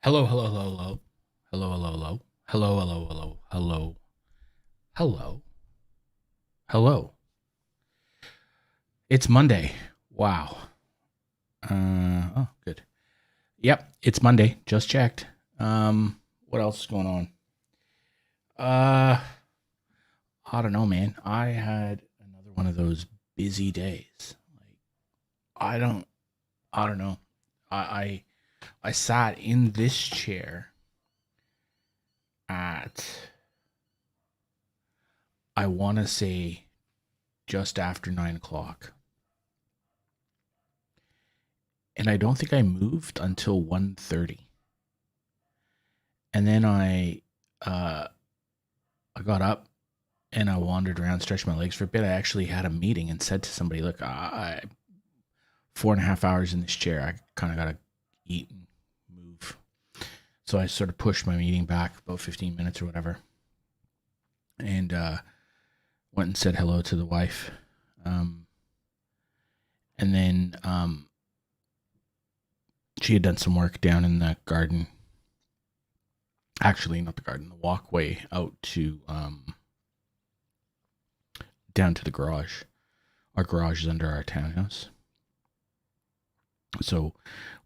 Hello, hello, hello, hello. Hello, hello, hello. Hello, hello, hello. Hello. Hello. Hello. It's Monday. Wow. Oh, good. Yep, it's Monday. Just checked. What else is going on? Uh, I don't know, man. I had another one of those busy days. Like I don't I don't know. I sat in this chair at I want to say just after 9 o'clock, and I don't think I moved until 1:30. And then uh, I got up and I wandered around, stretched my legs for a bit. I actually had a meeting and said to somebody, "Look, 4.5 hours in this chair. I kind of gotta eat and move." So I sort of pushed my meeting back about 15 minutes or whatever, and went and said hello to the wife. Um, and then she had done some work down in the garden. Actually, not the garden, the walkway out to down to the garage. Our garage is under our townhouse, so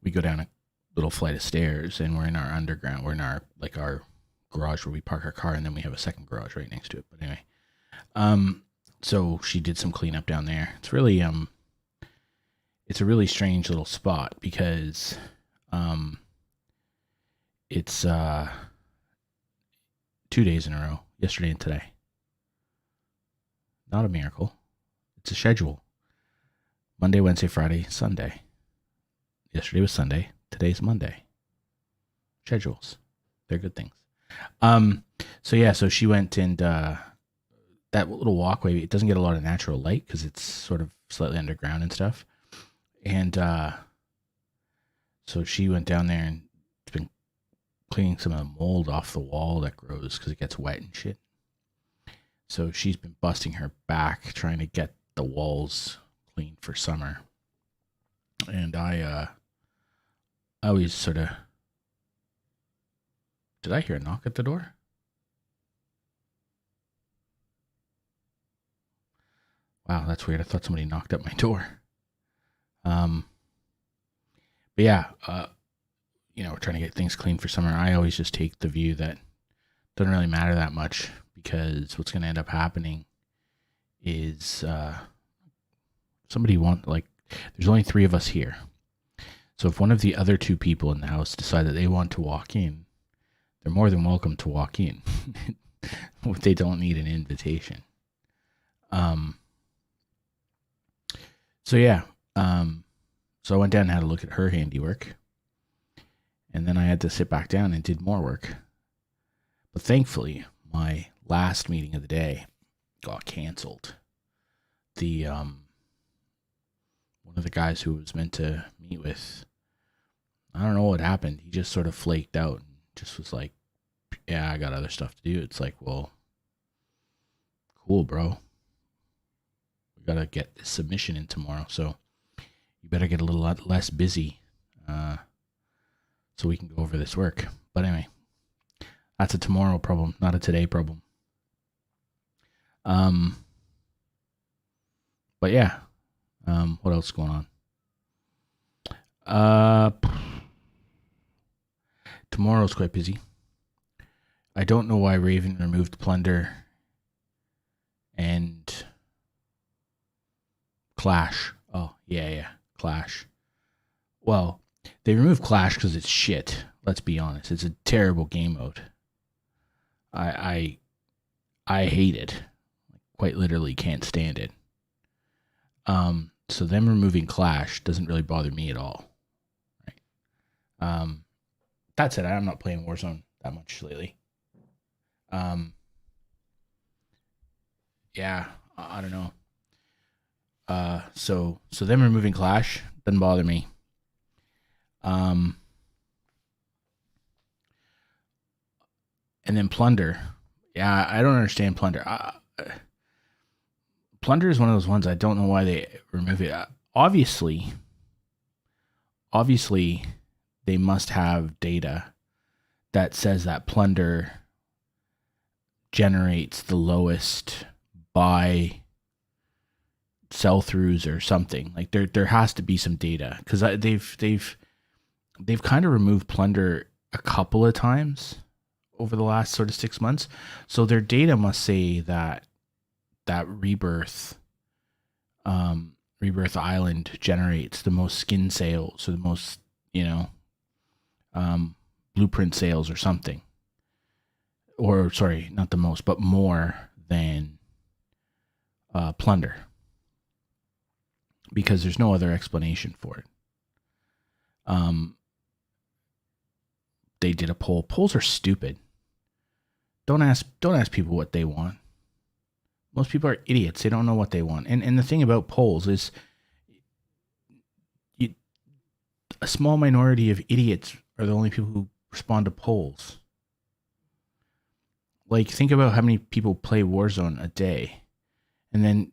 we go down a little flight of stairs, and we're in our underground. We're in our garage where we park our car, and then we have a second garage right next to it. But anyway, so she did some cleanup down there. It's a really strange little spot because it's 2 days in a row, yesterday and today. Not a miracle. It's a schedule. Monday, Wednesday, Friday, Sunday. Yesterday was Sunday. Today's Monday. Schedules. They're good things. So she went and that little walkway, it doesn't get a lot of natural light because it's sort of slightly underground and stuff. And so she went down there and it's been cleaning some of the mold off the wall that grows because it gets wet and shit. So she's been busting her back trying to get the walls clean for summer. And I always sort of... Did I hear a knock at the door? Wow, that's weird. I thought somebody knocked at my door. But yeah, we're trying to get things clean for summer. I always just take the view that it doesn't really matter that much because what's going to end up happening is there's only three of us here. So if one of the other two people in the house decide that they want to walk in, they're more than welcome to walk in. They don't need an invitation. So yeah. So I went down and had a look at her handiwork. And then I had to sit back down and did more work. But thankfully, my last meeting of the day got canceled. The one of the guys who was meant to meet with, I don't know what happened. He just sort of flaked out and just was like, "Yeah, I got other stuff to do." It's like, well, cool, bro. We gotta get this submission in tomorrow, so you better get a little less busy, so we can go over this work. But anyway, that's a tomorrow problem, not a today problem. But yeah, what else is going on? Tomorrow's quite busy. I don't know why Raven removed Plunder and Clash. Oh, yeah, Clash. Well, they removed Clash because it's shit. Let's be honest. It's a terrible game mode. I hate it. Quite literally can't stand it. So them removing Clash doesn't really bother me at all. Right. That said, I'm not playing Warzone that much lately. Yeah, I don't know. So them removing Clash doesn't bother me. And then Plunder. Yeah, I don't understand Plunder. Plunder is one of those ones I don't know why they remove it. Obviously, they must have data that says that plunder generates the lowest buy sell-throughs or something. Like there has to be some data, because they've kind of removed plunder a couple of times over the last sort of 6 months. So their data must say that Rebirth Island generates the most skin sales, or the most, blueprint sales or something. Or sorry, not the most, but more than plunder. Because there's no other explanation for it. They did a poll. Polls are stupid. Don't ask people what they want. Most people are idiots. They don't know what they want. And the thing about polls is a small minority of idiots are the only people who respond to polls. Like, think about how many people play Warzone a day, and then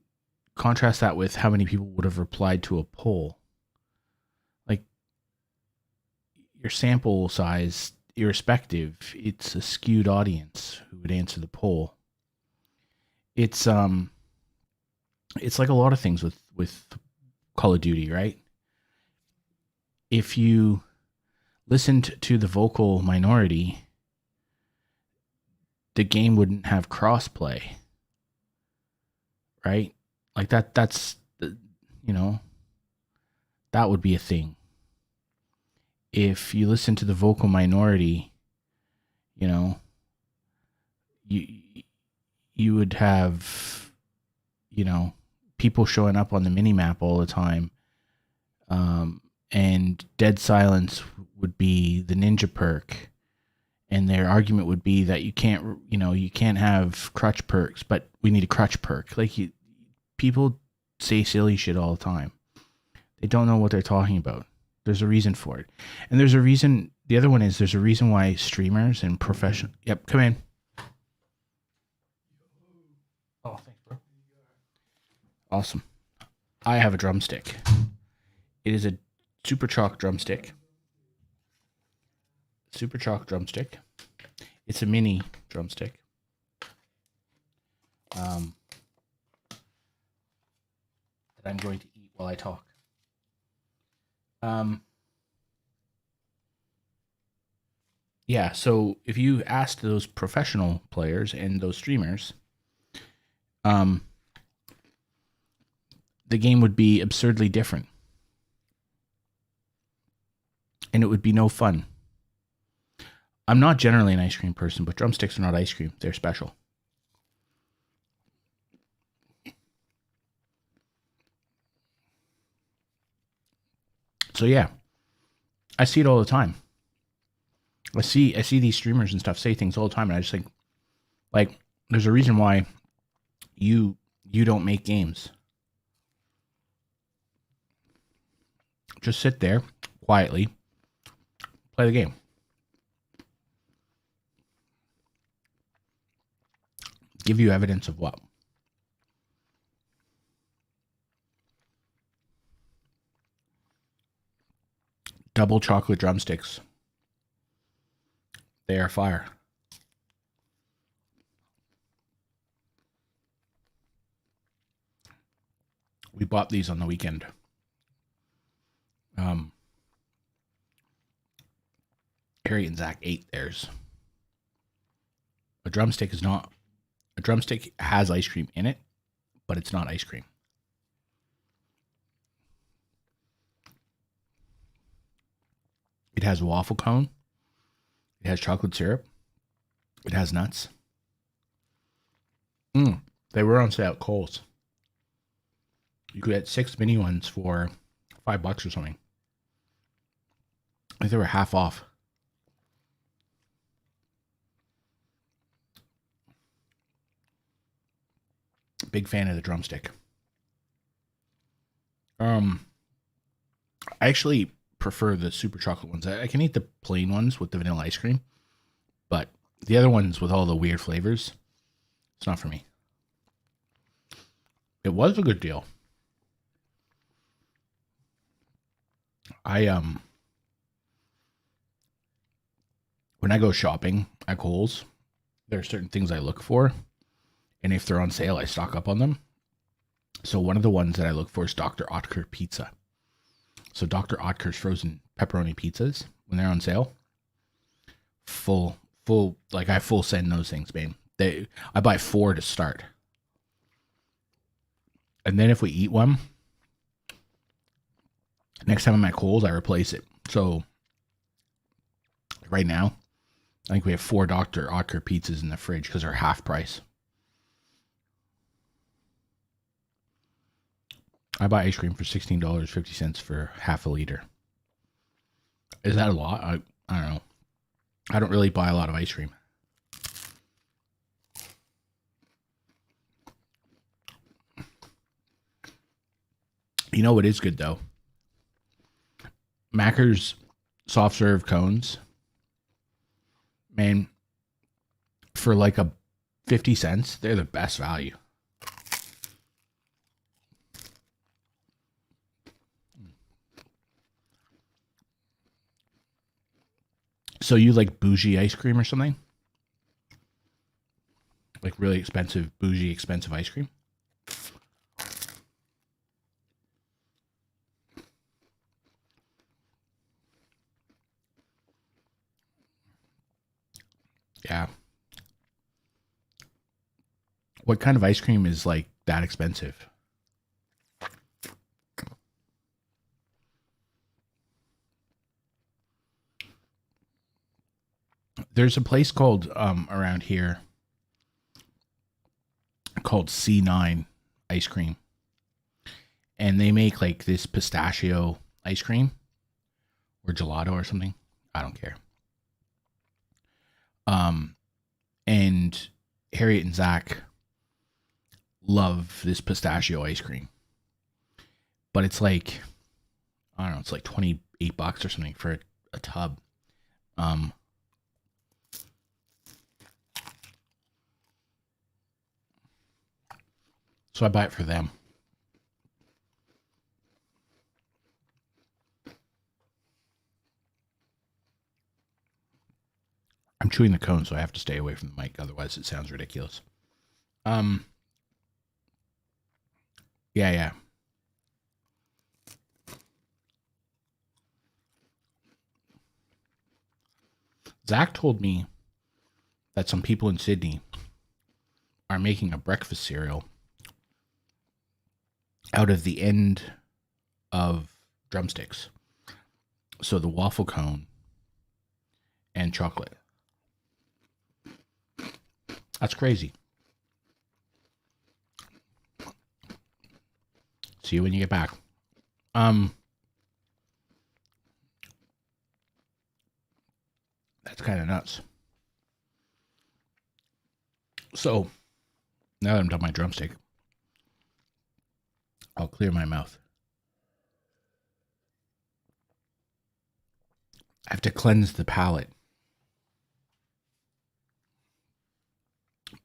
contrast that with how many people would have replied to a poll. Like, your sample size, irrespective, it's a skewed audience who would answer the poll. It's like a lot of things with Call of Duty, right? If you listened to the vocal minority, the game wouldn't have crossplay, right? Like that's that would be a thing. If you listen to the vocal minority, you would have, people showing up on the minimap all the time, and dead silence would be the ninja perk, and their argument would be that you can't have crutch perks, but we need a crutch perk. Like, people say silly shit all the time. They don't know what they're talking about. There's a reason for it. And there's a reason. The other one is there's a reason why streamers and professional. Yep, come in. Oh, thanks, bro. Awesome. I have a drumstick. It is a Super Chalk drumstick. Super Chalk drumstick. It's a mini drumstick. That I'm going to eat while I talk. Yeah, so if you asked those professional players and those streamers, the game would be absurdly different. And it would be no fun. I'm not generally an ice cream person, but drumsticks are not ice cream. They're special. So yeah, I see it all the time. I see these streamers and stuff say things all the time, and I just think, like, there's a reason why you don't make games. Just sit there quietly, play the game. Give you evidence of what? Double chocolate drumsticks. They are fire. We bought these on the weekend. Harry and Zach ate theirs. A drumstick has ice cream in it, but it's not ice cream. It has waffle cone. It has chocolate syrup. It has nuts. They were on sale at Kohl's. You could get 6 mini ones for $5 or something. I think they were half off. Big fan of the drumstick. I actually prefer the super chocolate ones. I can eat the plain ones with the vanilla ice cream, but the other ones with all the weird flavors, it's not for me. It was a good deal. when I go shopping at Kohl's, there are certain things I look for, and if they're on sale, I stock up on them. So one of the ones that I look for is Dr. Oetker pizza. So Dr. Oetker's frozen pepperoni pizzas, when they're on sale, full, like I full send those things, man. I buy 4 to start. And then if we eat one, next time I'm at Kohl's, I replace it. So right now, I think we have 4 Dr. Oetker pizzas in the fridge because they're half price. I buy ice cream for $16.50 for half a liter. Is that a lot? I don't know. I don't really buy a lot of ice cream. You know what is good though? Macker's soft serve cones. Man, for like a 50 cents, they're the best value. So you like bougie ice cream or something? Like really expensive, bougie, expensive ice cream? Yeah. What kind of ice cream is like that expensive? There's a place called around here called C9 ice cream. And they make like this pistachio ice cream or gelato or something. I don't care. And Harriet and Zach love this pistachio ice cream. But it's like, I don't know, it's like $28 or something for a tub. So I buy it for them. I'm chewing the cone, so I have to stay away from the mic. Otherwise, it sounds ridiculous. Yeah. Zach told me that some people in Sydney are making a breakfast cereal out of the end of drumsticks. So the waffle cone and chocolate. That's crazy. See you when you get back. That's kind of nuts. So now that I'm done my drumstick, I'll clear my mouth. I have to cleanse the palate.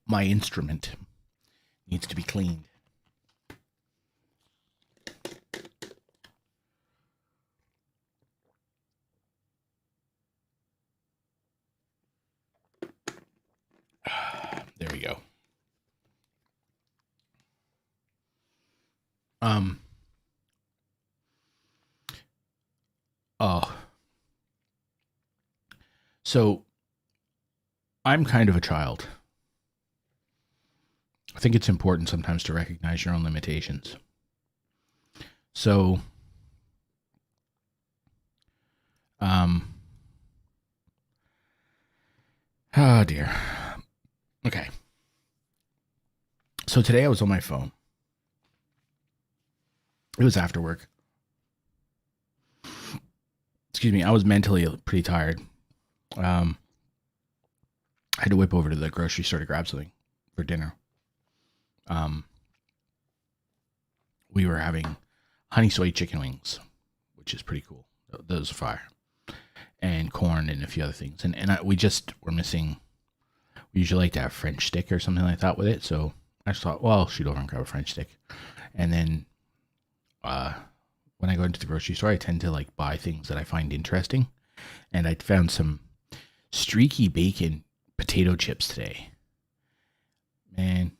My instrument needs to be cleaned. There we go. So I'm kind of a child. I think it's important sometimes to recognize your own limitations. So, oh dear. Okay. So today I was on my phone. It was after work. Excuse me. I was mentally pretty tired. I had to whip over to the grocery store to grab something for dinner. We were having honey soy chicken wings, which is pretty cool. Those are fire. And corn and a few other things. And we just were missing, we usually like to have French stick or something like that with it. So I just thought, well, I'll shoot over and grab a French stick. And then when I go into the grocery store, I tend to like buy things that I find interesting. And I found some streaky bacon potato chips today. Man,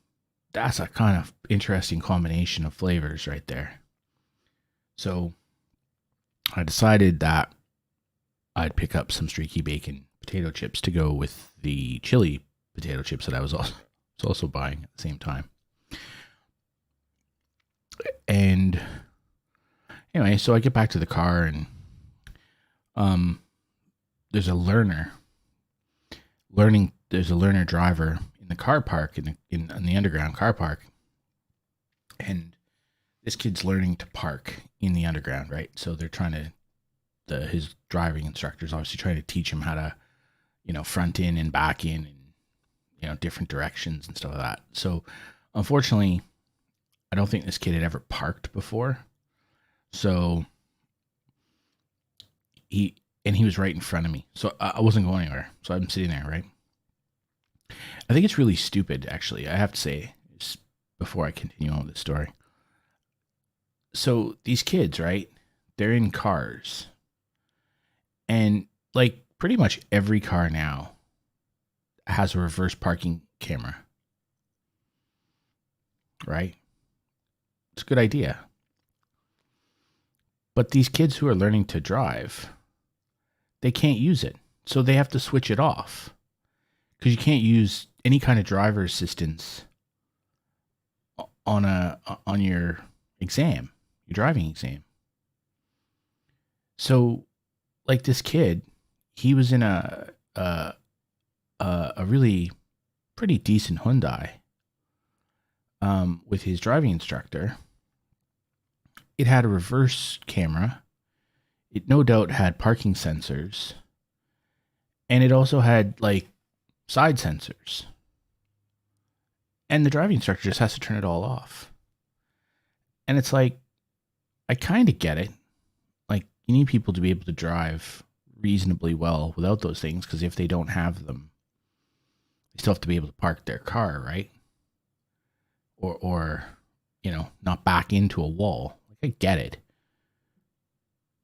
that's a kind of interesting combination of flavors right there. So I decided that I'd pick up some streaky bacon potato chips to go with the chili potato chips that I was also buying at the same time. And anyway, so I get back to the car, and there's a learner driver in the car park in the underground car park, and this kid's learning to park in the underground, right? So they're trying to his driving instructor's obviously trying to teach him how to, front in and back in, and different directions and stuff like that. So unfortunately, I don't think this kid had ever parked before. So he was right in front of me. So I wasn't going anywhere. So I'm sitting there, right? I think it's really stupid, actually. I have to say, just before I continue on with the story. So these kids, right? They're in cars. And like pretty much every car now has a reverse parking camera. Right? It's a good idea. But these kids who are learning to drive, they can't use it. So they have to switch it off. Because you can't use any kind of driver assistance on your exam, your driving exam. So, like this kid, he was in a really pretty decent Hyundai with his driving instructor. It had a reverse camera. It no doubt had parking sensors. And it also had like side sensors. And the driving instructor just has to turn it all off. And it's like, I kind of get it. Like, you need people to be able to drive reasonably well without those things, because if they don't have them, they still have to be able to park their car, right? Or not back into a wall. Like, I get it.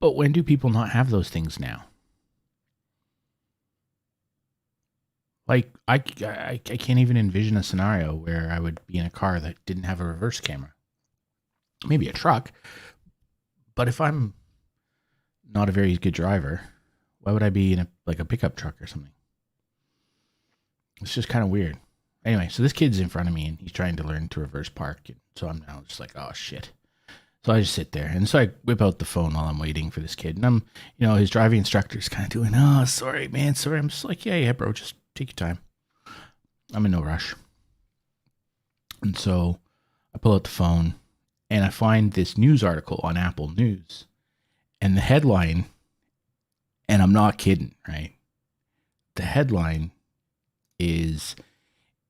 But when do people not have those things now? Like, I can't even envision a scenario where I would be in a car that didn't have a reverse camera. Maybe a truck. But if I'm not a very good driver, why would I be in a pickup truck or something? It's just kind of weird. Anyway, so this kid's in front of me, and he's trying to learn to reverse park. And so I'm now just like, oh, shit. So I just sit there. And so I whip out the phone while I'm waiting for this kid. And I'm, his driving instructor's kind of doing, oh, sorry, man, sorry. I'm just like, yeah, bro, just take your time. I'm in no rush. And so I pull out the phone, and I find this news article on Apple News. And the headline, and I'm not kidding, right? The headline is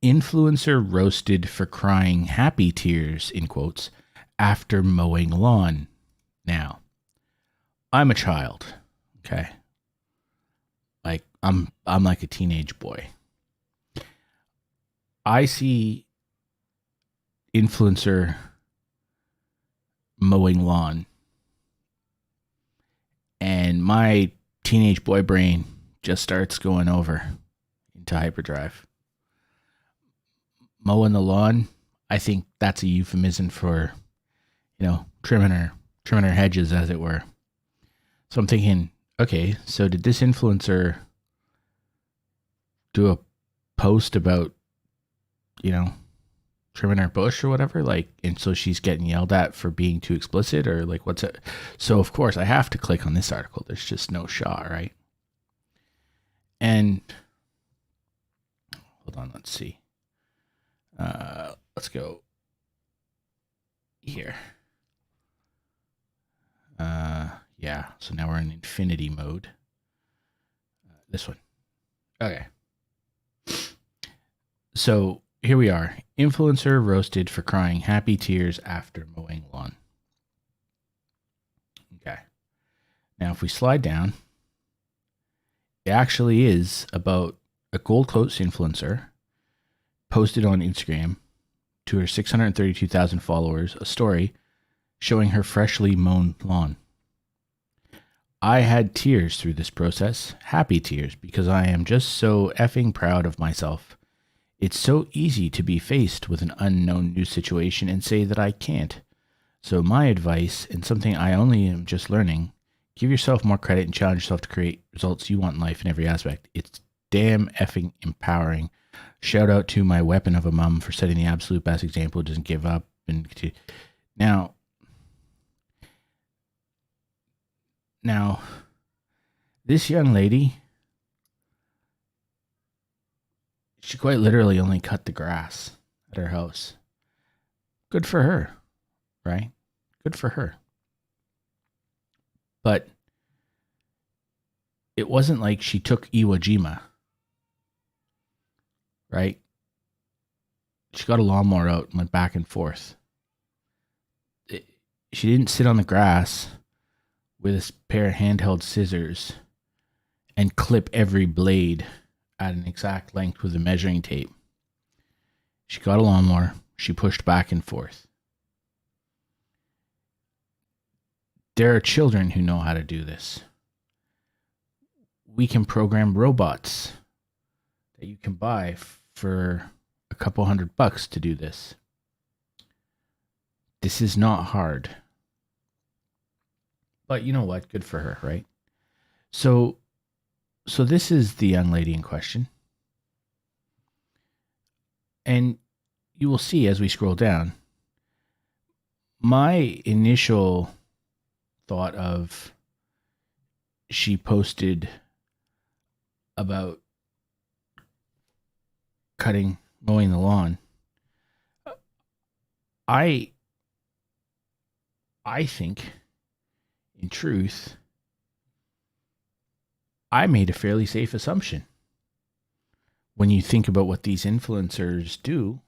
"Influencer roasted for crying happy tears," in quotes, after mowing lawn. Now, I'm a child, okay? Like, I'm like a teenage boy. I see influencer mowing lawn, and my teenage boy brain just starts going over into hyperdrive. Mowing the lawn, I think that's a euphemism for, trimming her hedges, as it were. So I'm thinking, okay, so did this influencer do a post about, trimming her bush or whatever? Like, and so she's getting yelled at for being too explicit, or like, what's it? So of course I have to click on this article. There's just no shot, right? And hold on, let's see. Let's go here. Yeah, so now we're in infinity mode. This one. Okay. So here we are. Influencer roasted for crying happy tears after mowing lawn. Okay. Now if we slide down, it actually is about a Gold Coast influencer posted on Instagram to her 632,000 followers a story showing her freshly mown lawn. I had tears through this process, happy tears, because I am just so effing proud of myself. It's so easy to be faced with an unknown new situation and say that I can't. So my advice, and something I only am just learning, give yourself more credit and challenge yourself to create results you want in life in every aspect. It's damn effing empowering. Shout out to my weapon of a mom for setting the absolute best example. Who doesn't give up. Now, this young lady, she quite literally only cut the grass at her house. Good for her, right? Good for her. But it wasn't like she took Iwo Jima, right? She got a lawnmower out and went back and forth. She didn't sit on the grass with a pair of handheld scissors and clip every blade at an exact length with a measuring tape. She got a lawnmower. She pushed back and forth. There are children who know how to do this. We can program robots that you can buy for a couple $100 to do this. This is not hard. But you know what? Good for her, right? So this is the young lady in question. And you will see as we scroll down, my initial thought of she posted about mowing the lawn. I think, in truth, I made a fairly safe assumption. When you think about what these influencers do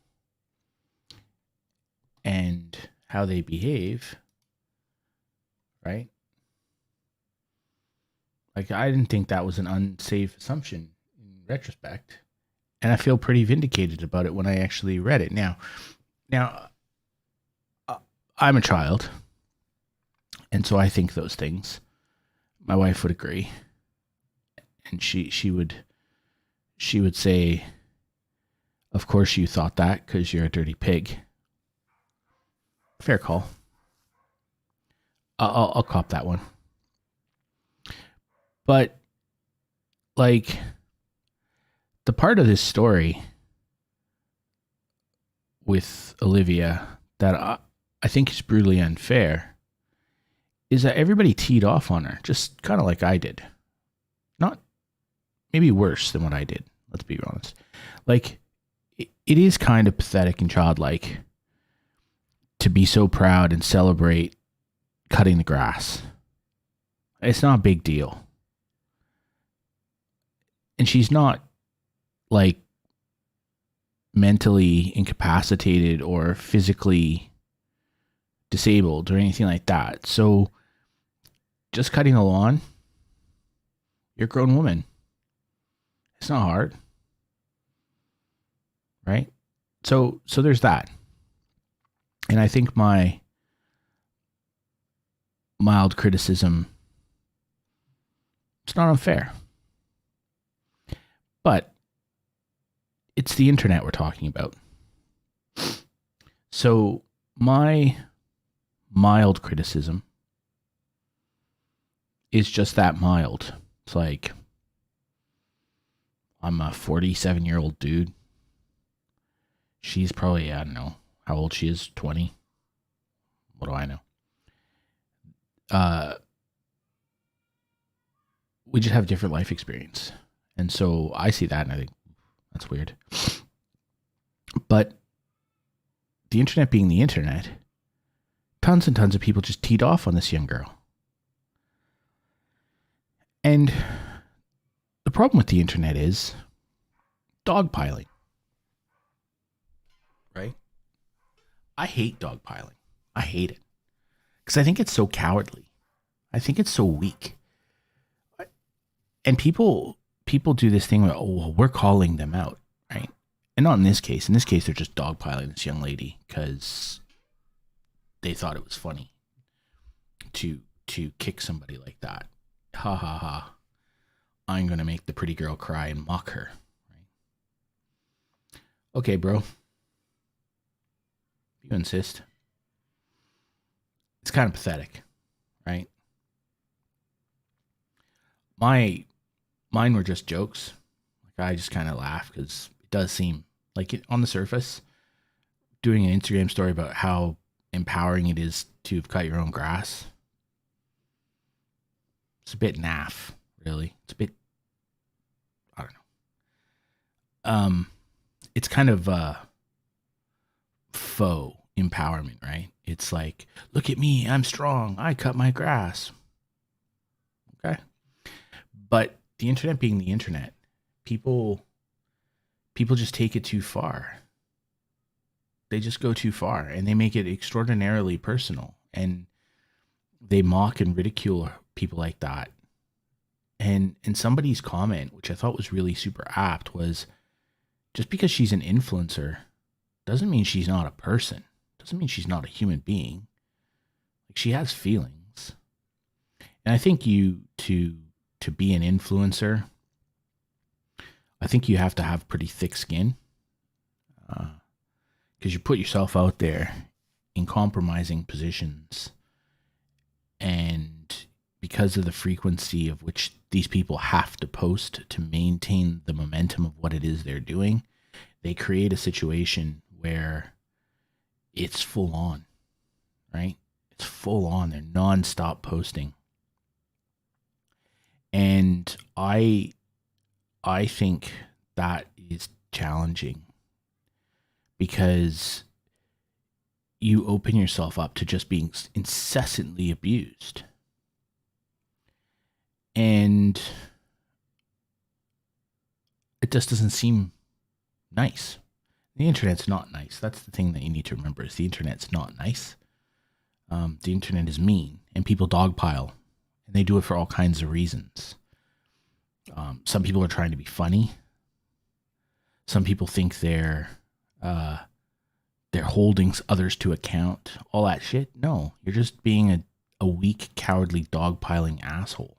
and how they behave, right? Like, I didn't think that was an unsafe assumption in retrospect. And I feel pretty vindicated about it when I actually read it. Now, I'm a child. And so I think those things. My wife would agree. And she would say, of course you thought that because you're a dirty pig. Fair call. I'll cop that one. But, like, the part of this story with Olivia that I think is brutally unfair is that everybody teed off on her, just kind of like I did. Not maybe worse than what I did, let's be honest. Like, it is kind of pathetic and childlike to be so proud and celebrate cutting the grass. It's not a big deal. And she's not, like, mentally incapacitated or physically disabled or anything like that. So just cutting the lawn, you're a grown woman. It's not hard. Right? So there's that. And I think my mild criticism, it's not unfair. But it's the internet we're talking about. So my mild criticism is just that mild. It's like, I'm a 47-year-old dude. She's probably, I don't know how old she is, 20. What do I know? We just have different life experience. And so I see that and I think, that's weird. But the internet being the internet, tons and tons of people just teed off on this young girl. And the problem with the internet is dogpiling. Right? I hate dogpiling. I hate it. Because I think it's so cowardly. I think it's so weak. And people do this thing where, oh, well, we're calling them out, right? And not in this case. In this case, they're just dogpiling this young lady because they thought it was funny to kick somebody like that. Ha ha ha. I'm going to make the pretty girl cry and mock her. Right? Okay, bro. You insist. It's kind of pathetic, right? Mine were just jokes. Like, I just kind of laugh because it does seem like it, on the surface, doing an Instagram story about how empowering it is to cut your own grass. It's a bit naff, really. It's a bit, I don't know. It's kind of faux empowerment, right? It's like, look at me, I'm strong, I cut my grass. Okay. But the internet being the internet, people just take it too far. They just go too far and they make it extraordinarily personal, and they mock and ridicule people like that. And somebody's comment, which I thought was really super apt, was just because she's an influencer doesn't mean she's not a person. Doesn't mean she's not a human being. Like, she has feelings. And I think to be an influencer, I think you have to have pretty thick skin, because you put yourself out there in compromising positions, and because of the frequency of which these people have to post to maintain the momentum of what it is they're doing, they create a situation where it's full on, right? It's full on. They're nonstop posting. And I think that is challenging, because you open yourself up to just being incessantly abused. And it just doesn't seem nice. The internet's not nice. That's the thing that you need to remember, is the internet's not nice. The internet is mean, and people dogpile, and they do it for all kinds of reasons. Some people are trying to be funny. Some people think they're holding others to account. All that shit. No, you're just being a weak, cowardly, dogpiling asshole.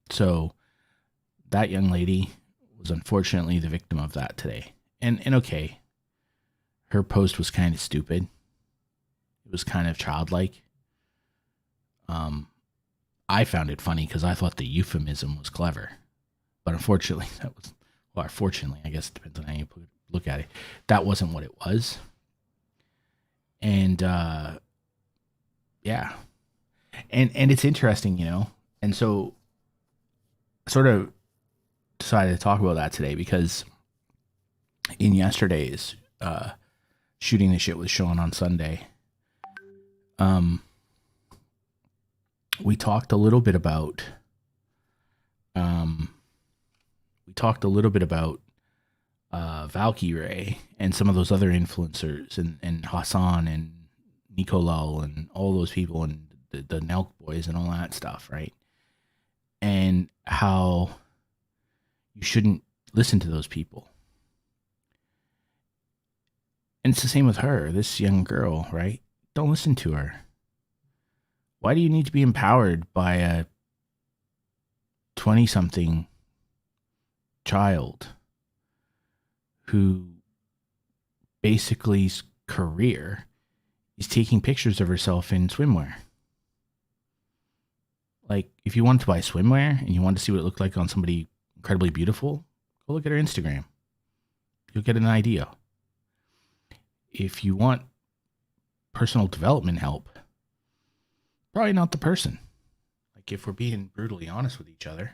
So that young lady was unfortunately the victim of that today. And okay, her post was kind of stupid. It was kind of childlike. I found it funny because I thought the euphemism was clever. But unfortunately, fortunately, I guess it depends on how you look at it. That wasn't what it was. And yeah. And it's interesting, And so I sort of decided to talk about that today, because in yesterday's Shooting the Shit with Sean on Sunday, we talked a little bit about Valkyrie and some of those other influencers, and Hassan and Nicolal and all those people, and the Nelk boys and all that stuff, right? And how you shouldn't listen to those people. And it's the same with her, this young girl, right? Don't listen to her. Why do you need to be empowered by a 20-something child who basically's career is taking pictures of herself in swimwear? Like, if you want to buy swimwear and you want to see what it looked like on somebody incredibly beautiful, go look at her Instagram. You'll get an idea. If you want personal development help, probably not the person. Like, if we're being brutally honest with each other,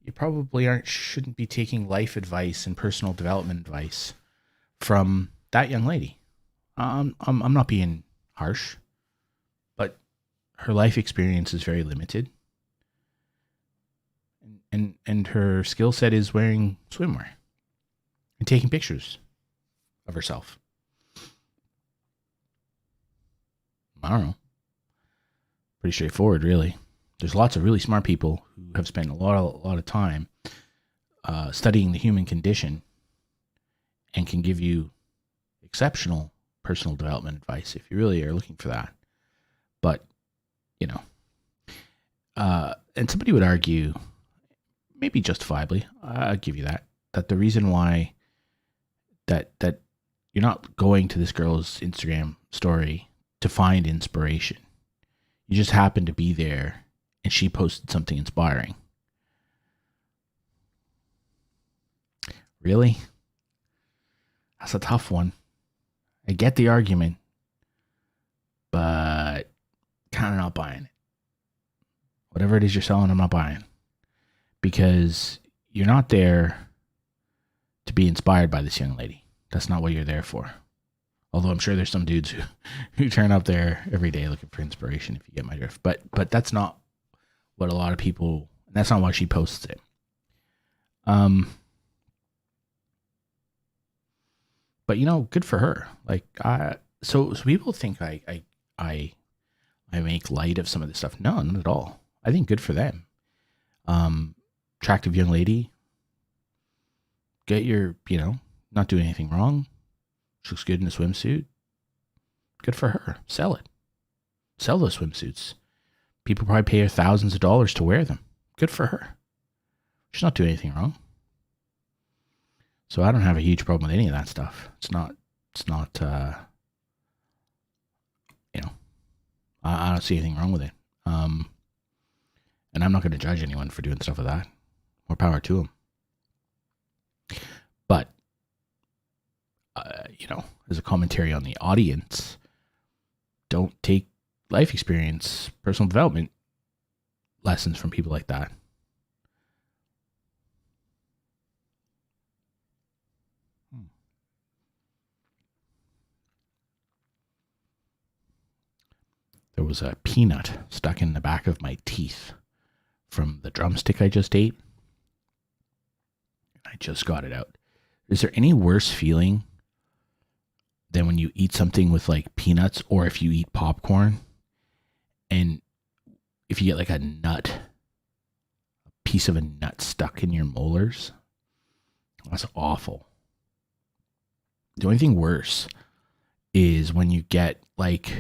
you probably shouldn't be taking life advice and personal development advice from that young lady. I'm not being harsh, but her life experience is very limited, and her skill set is wearing swimwear and taking pictures of herself. I don't know. Pretty straightforward, really. There's lots of really smart people who have spent a lot of time studying the human condition and can give you exceptional personal development advice if you really are looking for that. But, you know, and somebody would argue, maybe justifiably, I'll give you that the reason why that you're not going to this girl's Instagram story to find inspiration. You just happen to be there and she posted something inspiring. Really? That's a tough one. I get the argument, but kind of not buying it. Whatever it is you're selling, I'm not buying. Because you're not there to be inspired by this young lady. That's not what you're there for. Although I'm sure there's some dudes who turn up there every day looking for inspiration, if you get my drift. But that's not what a lot of people, that's not why she posts it. But you know, good for her. Like, so people think I make light of some of this stuff. No, not at all. I think good for them. Attractive young lady. Get your, not doing anything wrong. She looks good in a swimsuit. Good for her. Sell it. Sell those swimsuits. People probably pay her thousands of dollars to wear them. Good for her. She's not doing anything wrong. So I don't have a huge problem with any of that stuff. It's not, I don't see anything wrong with it. And I'm not going to judge anyone for doing stuff like that. More power to them. But, as a commentary on the audience, don't take life experience, personal development lessons from people like that. There was a peanut stuck in the back of my teeth from the drumstick I just ate. I just got it out. Is there any worse feeling than when you eat something with like peanuts, or if you eat popcorn and if you get like a piece of a nut stuck in your molars? That's awful. The only thing worse is when you get like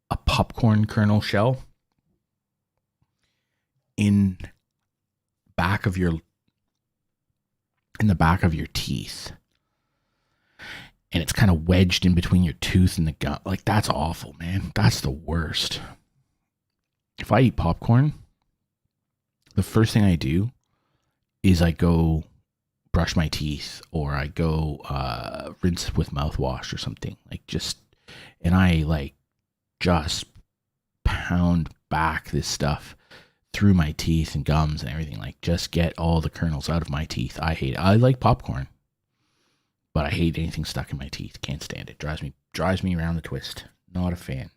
a popcorn kernel shell in the back of your teeth, and it's kind of wedged in between your tooth and the gum. Like, that's awful, man. That's the worst. If I eat popcorn, the first thing I do is I go brush my teeth, or I go rinse with mouthwash or something. And I just pound back this stuff through my teeth and gums and everything. Just get all the kernels out of my teeth. I hate it. I like popcorn, but I hate anything stuck in my teeth. Can't stand it. Drives me around the twist. Not a fan.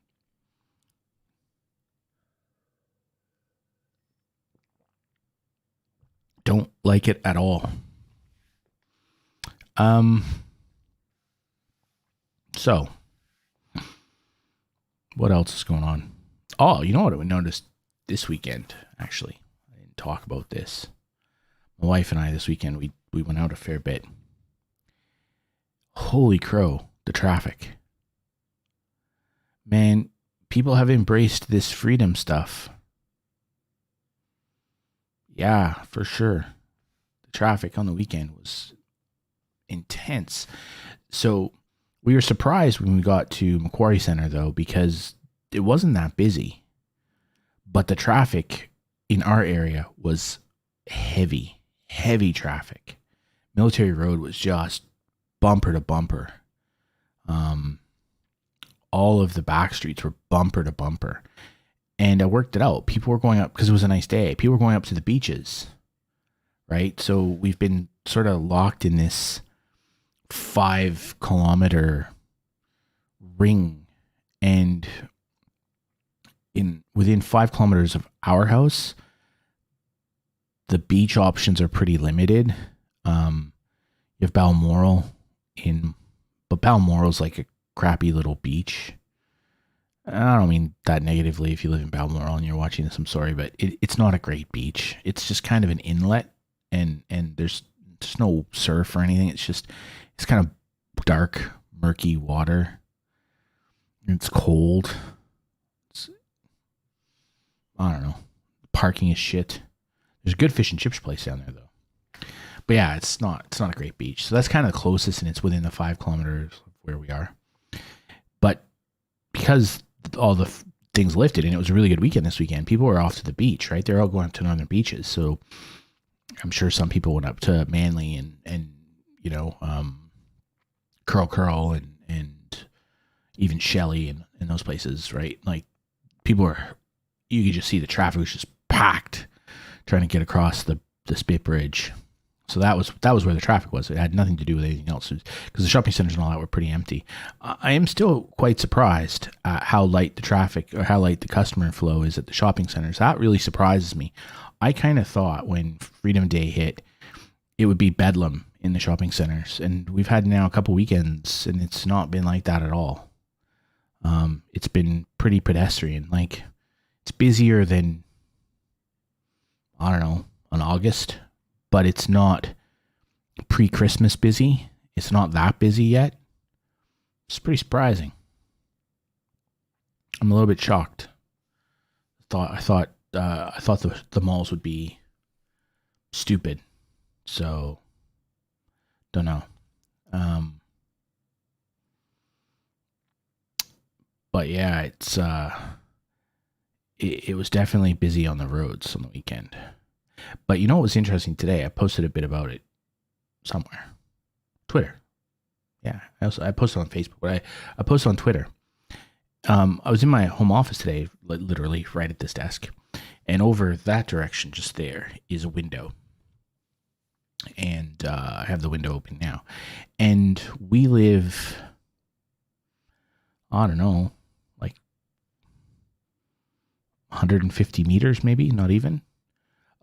Don't like it at all. So what else is going on? Oh, you know what I noticed this weekend, actually? I didn't talk about this. My wife and I this weekend, we went out a fair bit. Holy crow, the traffic. Man, people have embraced this freedom stuff. Yeah, for sure. The traffic on the weekend was intense. So we were surprised when we got to Macquarie Centre, though, because it wasn't that busy. But the traffic in our area was heavy traffic. Military Road was just bumper to bumper. All of the back streets were bumper to bumper. And I worked it out. People were going up, because it was a nice day, people were going up to the beaches, right? So we've been sort of locked in this 5-kilometer ring, and within 5 kilometers of our house, the beach options are pretty limited. You have Balmoral but Balmoral's like a crappy little beach. I don't mean that negatively if you live in Balmoral and you're watching this, I'm sorry, but it's not a great beach. It's just kind of an inlet, and there's no surf or anything. It's kind of dark, murky water. It's cold. I don't know. Parking is shit. There's a good fish and chips place down there though. But yeah, it's not a great beach. So that's kind of the closest, and it's within the 5 kilometers of where we are. But because all the things lifted, and it was a really good weekend this weekend, people were off to the beach, right? They're all going up to northern beaches. So I'm sure some people went up to Manly and you know, Curl and even Shelley and those places, right? Like you could just see the traffic was just packed trying to get across the Spit Bridge. So that was where the traffic was. It had nothing to do with anything else because the shopping centers and all that were pretty empty. I am still quite surprised at how light the traffic or how light the customer flow is at the shopping centers. That really surprises me. I kind of thought when Freedom Day hit, it would be bedlam in the shopping centers. And we've had now a couple weekends and it's not been like that at all. It's been pretty pedestrian. Like it's busier than, I don't know, on August, but it's not pre-Christmas busy. It's not that busy yet. It's pretty surprising. I'm a little bit shocked. I thought the malls would be stupid. So, don't know. But yeah, it was definitely busy on the roads on the weekend. But you know what was interesting today? I posted a bit about it somewhere. Twitter. Yeah, I posted on Facebook, but I posted on Twitter. I was in my home office today, literally right at this desk. And over that direction, just there, is a window. And I have the window open now. And we live, I don't know, like 150 meters maybe, not even,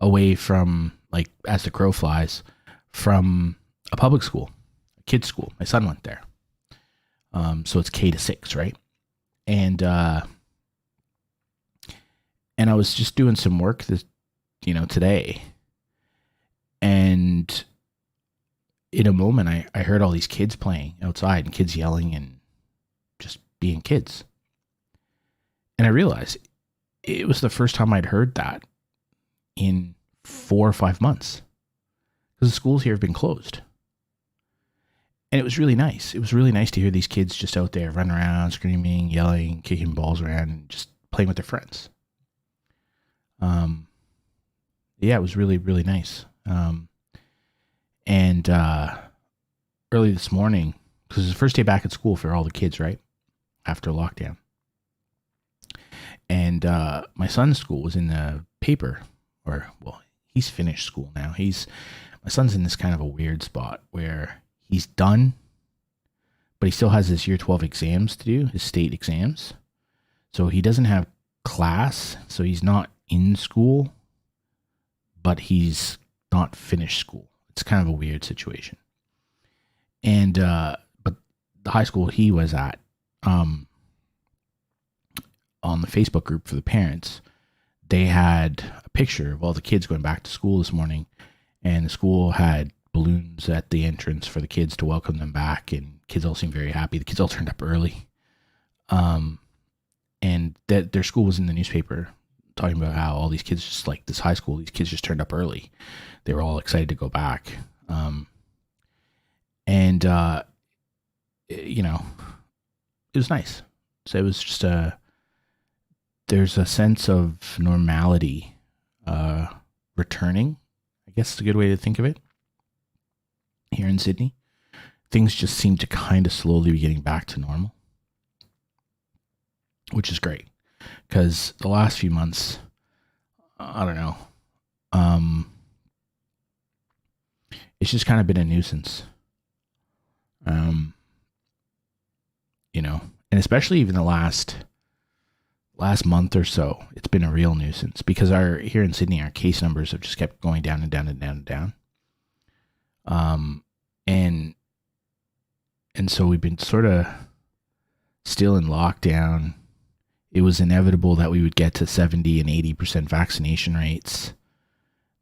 away from, like, as the crow flies, from a public school, a kid's school. My son went there. So it's K to 6, right? And I was just doing some work today. And in a moment, I heard all these kids playing outside and kids yelling and just being kids. And I realized it was the first time I'd heard that in 4 or 5 months because the schools here have been closed. And it was really nice. It was really nice to hear these kids just out there running around, screaming, yelling, kicking balls around, and just playing with their friends. Yeah, it was really, really nice. And early this morning, because it's the first day back at school for all the kids, right? After lockdown. And my son's school was in the paper, he's finished school now. My son's in this kind of a weird spot where he's done, but he still has his year 12 exams to do, his state exams. So he doesn't have class, so he's not in school, but he's not finished school. It's kind of a weird situation. And but the high school he was at, on the Facebook group for the parents, they had a picture of all the kids going back to school this morning, and the school had balloons at the entrance for the kids to welcome them back, and kids all seemed very happy. The kids all turned up early. And that their school was in the newspaper talking about how all these kids, just like this high school, these kids just turned up early. They were all excited to go back. It was nice. So it was just there's a sense of normality returning. I guess it's a good way to think of it. Here in Sydney, things just seem to kind of slowly be getting back to normal, which is great. Because the last few months, I don't know, it's just kind of been a nuisance. And especially even the last month or so, it's been a real nuisance because here in Sydney, our case numbers have just kept going down and down and down and down. And so we've been sort of still in lockdown. It was inevitable that we would get to 70 and 80% vaccination rates.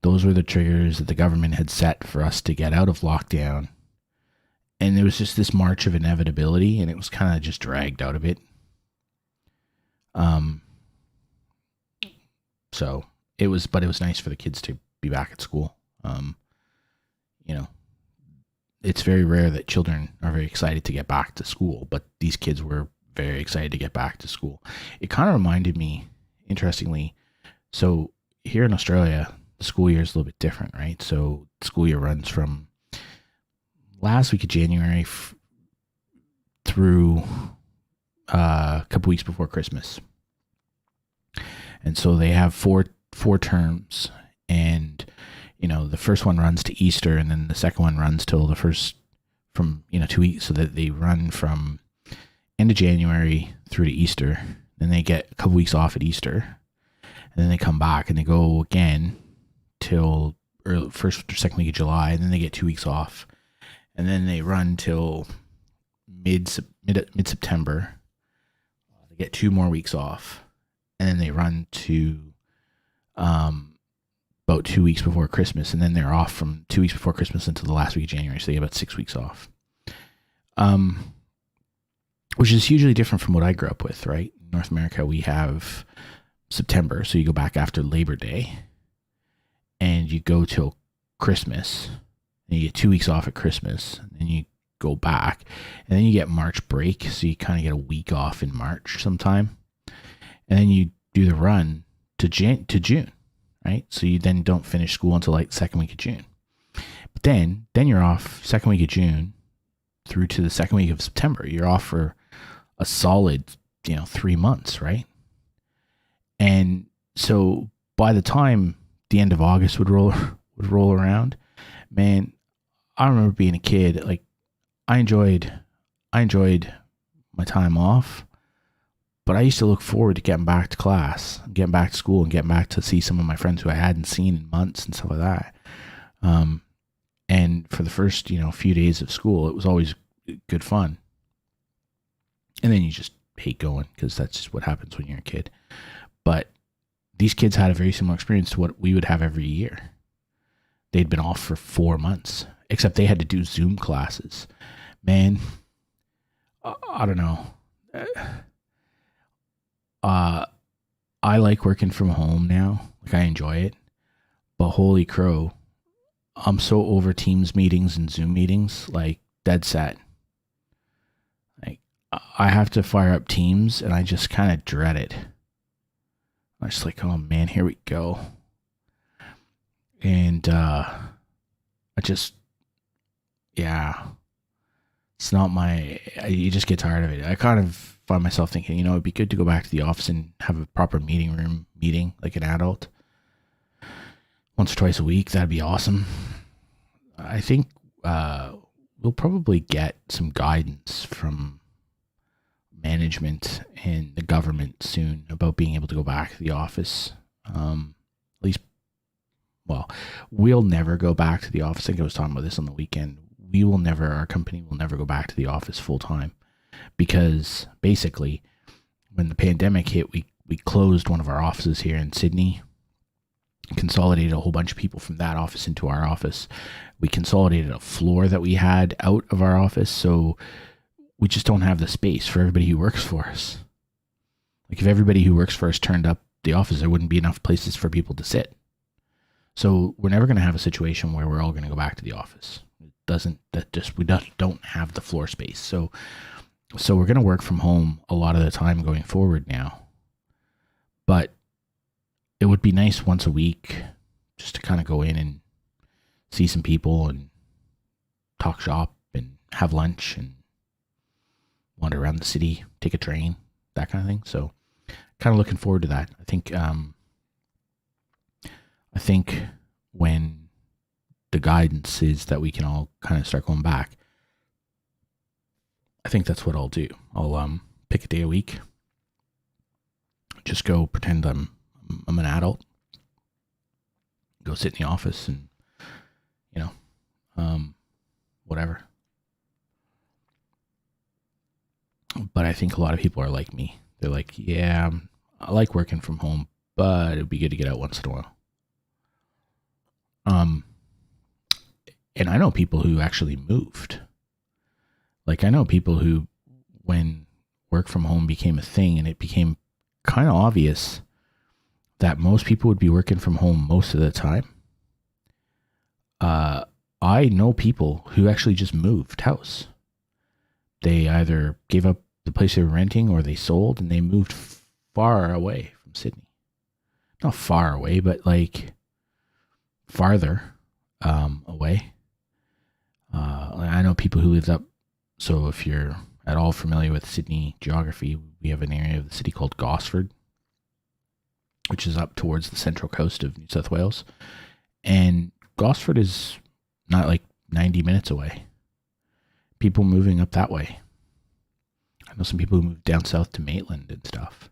Those were the triggers that the government had set for us to get out of lockdown. And there was just this march of inevitability, and it was kind of just dragged out a bit. Um, so it was nice for the kids to be back at school. You know, it's very rare that children are very excited to get back to school, but these kids were very excited to get back to school. It kind of reminded me, interestingly, so here in Australia, the school year is a little bit different, right? So the school year runs from last week of January through a couple weeks before Christmas. And so they have four terms, and the first one runs to Easter, and then the second one runs till the first from 2 weeks, so that they run from end of January through to Easter. Then they get a couple weeks off at Easter, and then they come back and they go again till first or second week of July, and then they get 2 weeks off, and then they run till mid September. They get 2 more weeks off, and then they run to about 2 weeks before Christmas, and then they're off from 2 weeks before Christmas until the last week of January, so they get about 6 weeks off. Which is hugely different from what I grew up with, right? In North America, we have September, so you go back after Labor Day, and you go till Christmas, and you get 2 weeks off at Christmas, and then you go back, and then you get March break, so you kind of get a week off in March sometime, and then you do the run to June, right? So you then don't finish school until like second week of June. But then you're off second week of June through to the second week of September. You're off for a solid, 3 months, right? And so by the time the end of August would roll around, man, I remember being a kid, like I enjoyed my time off, but I used to look forward to getting back to class, getting back to school, and getting back to see some of my friends who I hadn't seen in months and stuff like that. And for the first, few days of school, it was always good fun. And then you just hate going, because that's just what happens when you're a kid. But these kids had a very similar experience to what we would have every year. They'd been off for 4 months, except they had to do Zoom classes. Man, I don't know. I like working from home now. Like, I enjoy it. But holy crow, I'm so over Teams meetings and Zoom meetings, like dead set. Like, I have to fire up Teams, and I just kind of dread it. I'm just like, oh man, here we go. And it's not you just get tired of it. I kind of find myself thinking, it'd be good to go back to the office and have a proper meeting like an adult. Once or twice a week, that'd be awesome. I think we'll probably get some guidance from management and the government soon about being able to go back to the office. At least, well, we'll never go back to the office. I think I was talking about this on the weekend. Our company will never go back to the office full time, because basically when the pandemic hit, we closed one of our offices here in Sydney, consolidated a whole bunch of people from that office into our office. We consolidated a floor that we had out of our office, so we just don't have the space for everybody who works for us. Like, if everybody who works for us turned up the office, there wouldn't be enough places for people to sit. So we're never going to have a situation where we're all going to go back to the office. We don't have the floor space. So we're going to work from home a lot of the time going forward now. But it would be nice once a week just to kind of go in and see some people and talk shop and have lunch and wander around the city, take a train, that kind of thing. So kind of looking forward to that. I think when the guidance is that we can all kind of start going back, I think that's what I'll do. I'll pick a day a week, just go pretend I'm an adult, go sit in the office and, whatever. But I think a lot of people are like me. They're like, yeah, I like working from home, but it'd be good to get out once in a while. And I know people who actually moved. Like, I know people who, when work from home became a thing and it became kind of obvious that most people would be working from home most of the time. I know people who actually just moved house. They either gave up the place they were renting or they sold and they moved far away from Sydney. Not far away, but like farther away. I know people who lived up. So if you're at all familiar with Sydney geography, we have an area of the city called Gosford, which is up towards the central coast of New South Wales. And Gosford is not like 90 minutes away. People moving up that way. I know some people who moved down south to Maitland and stuff.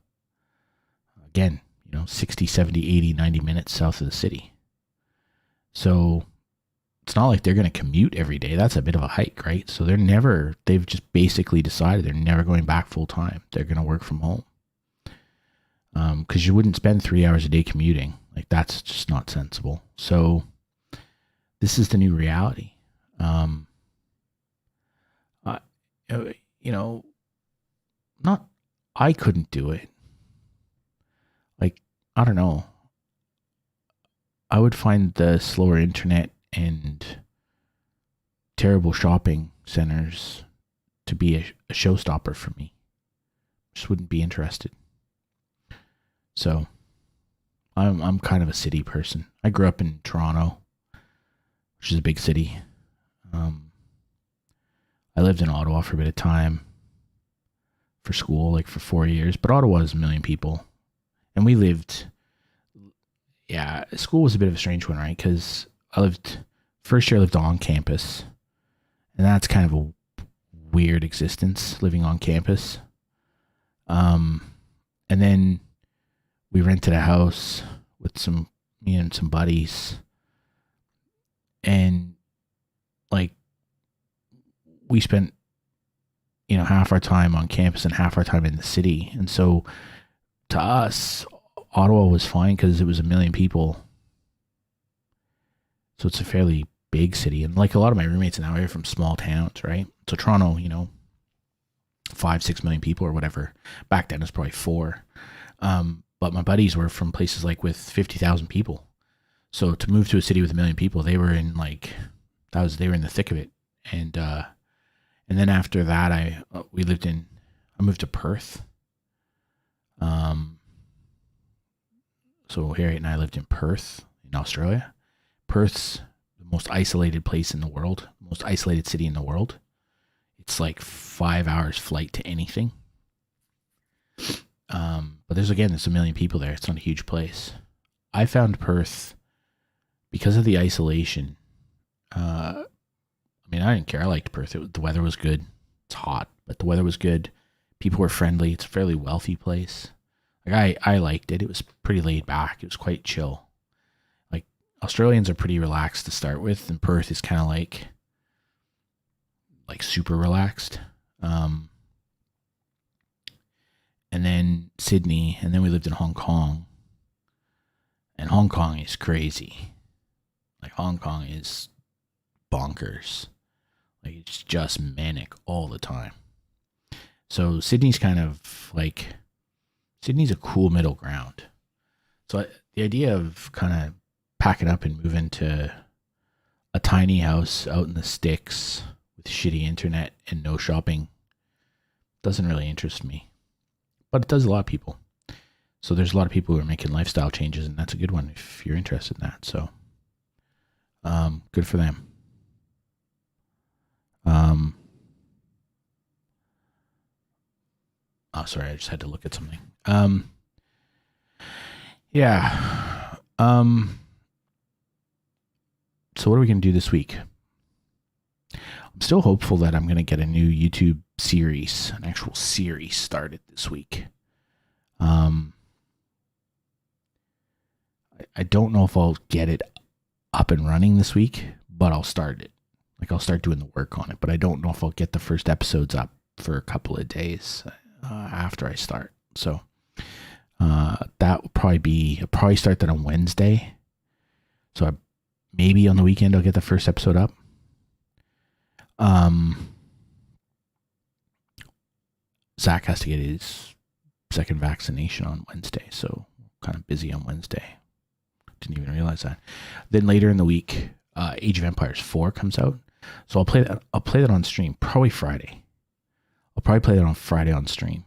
Again, 60, 70, 80, 90 minutes south of the city. So it's not like they're going to commute every day. That's a bit of a hike, right? So they've just basically decided they're never going back full time. They're going to work from home. Because you wouldn't spend 3 hours a day commuting. Like, that's just not sensible. So this is the new reality. I couldn't do it. Like, I don't know. I would find the slower internet and terrible shopping centers to be a showstopper for me. Just wouldn't be interested. So I'm kind of a city person. I grew up in Toronto, which is a big city. I lived in Ottawa for a bit of time for school, like for 4 years, but Ottawa is 1 million people. And we lived, school was a bit of a strange one, right? Because first year I lived on campus, and that's kind of a weird existence, living on campus. And then we rented a house with me and some buddies, and like we spent, half our time on campus and half our time in the city. And so to us, Ottawa was fine because it was 1 million people. So it's a fairly big city. And like a lot of my roommates now are from small towns, right? So Toronto, 5-6 million people or whatever. Back then it was probably 4. But my buddies were from places like with 50,000 people. So to move to a city with 1 million people, they were in they were in the thick of it. And then after that, I moved to Perth. So Harriet and I lived in Perth in Australia. Perth's the most isolated place in the world, most isolated city in the world. It's like 5 hours flight to anything. But there's 1 million people there. It's not a huge place. I found Perth, because of the isolation, I didn't care. I liked Perth. The weather was good. It's hot, but the weather was good. People were friendly. It's a fairly wealthy place. Like I liked it. It was pretty laid back. It was quite chill. Like Australians are pretty relaxed to start with, and Perth is kind of like super relaxed. And then Sydney, and then we lived in Hong Kong. And Hong Kong is crazy. Like Hong Kong is bonkers. Like it's just manic all the time. So Sydney's Sydney's a cool middle ground. So the idea of kind of packing up and moving to a tiny house out in the sticks with shitty internet and no shopping doesn't really interest me. But it does a lot of people. So there's a lot of people who are making lifestyle changes, and that's a good one if you're interested in that. So good for them. Sorry, I just had to look at something. So what are we going to do this week? I'm still hopeful that I'm going to get a new YouTube series, an actual series started this week. I don't know if I'll get it up and running this week, but I'll start it. Like I'll start doing the work on it, but I don't know if I'll get the first episodes up for a couple of days after I start. So that will I'll probably start that on Wednesday. So maybe on the weekend I'll get the first episode up. Zach has to get his second vaccination on Wednesday, so kind of busy on Wednesday. Didn't even realize that. Then later in the week, Age of Empires 4 comes out, so I'll play that. I'll play that on stream, probably Friday. I'll probably play that on Friday on stream.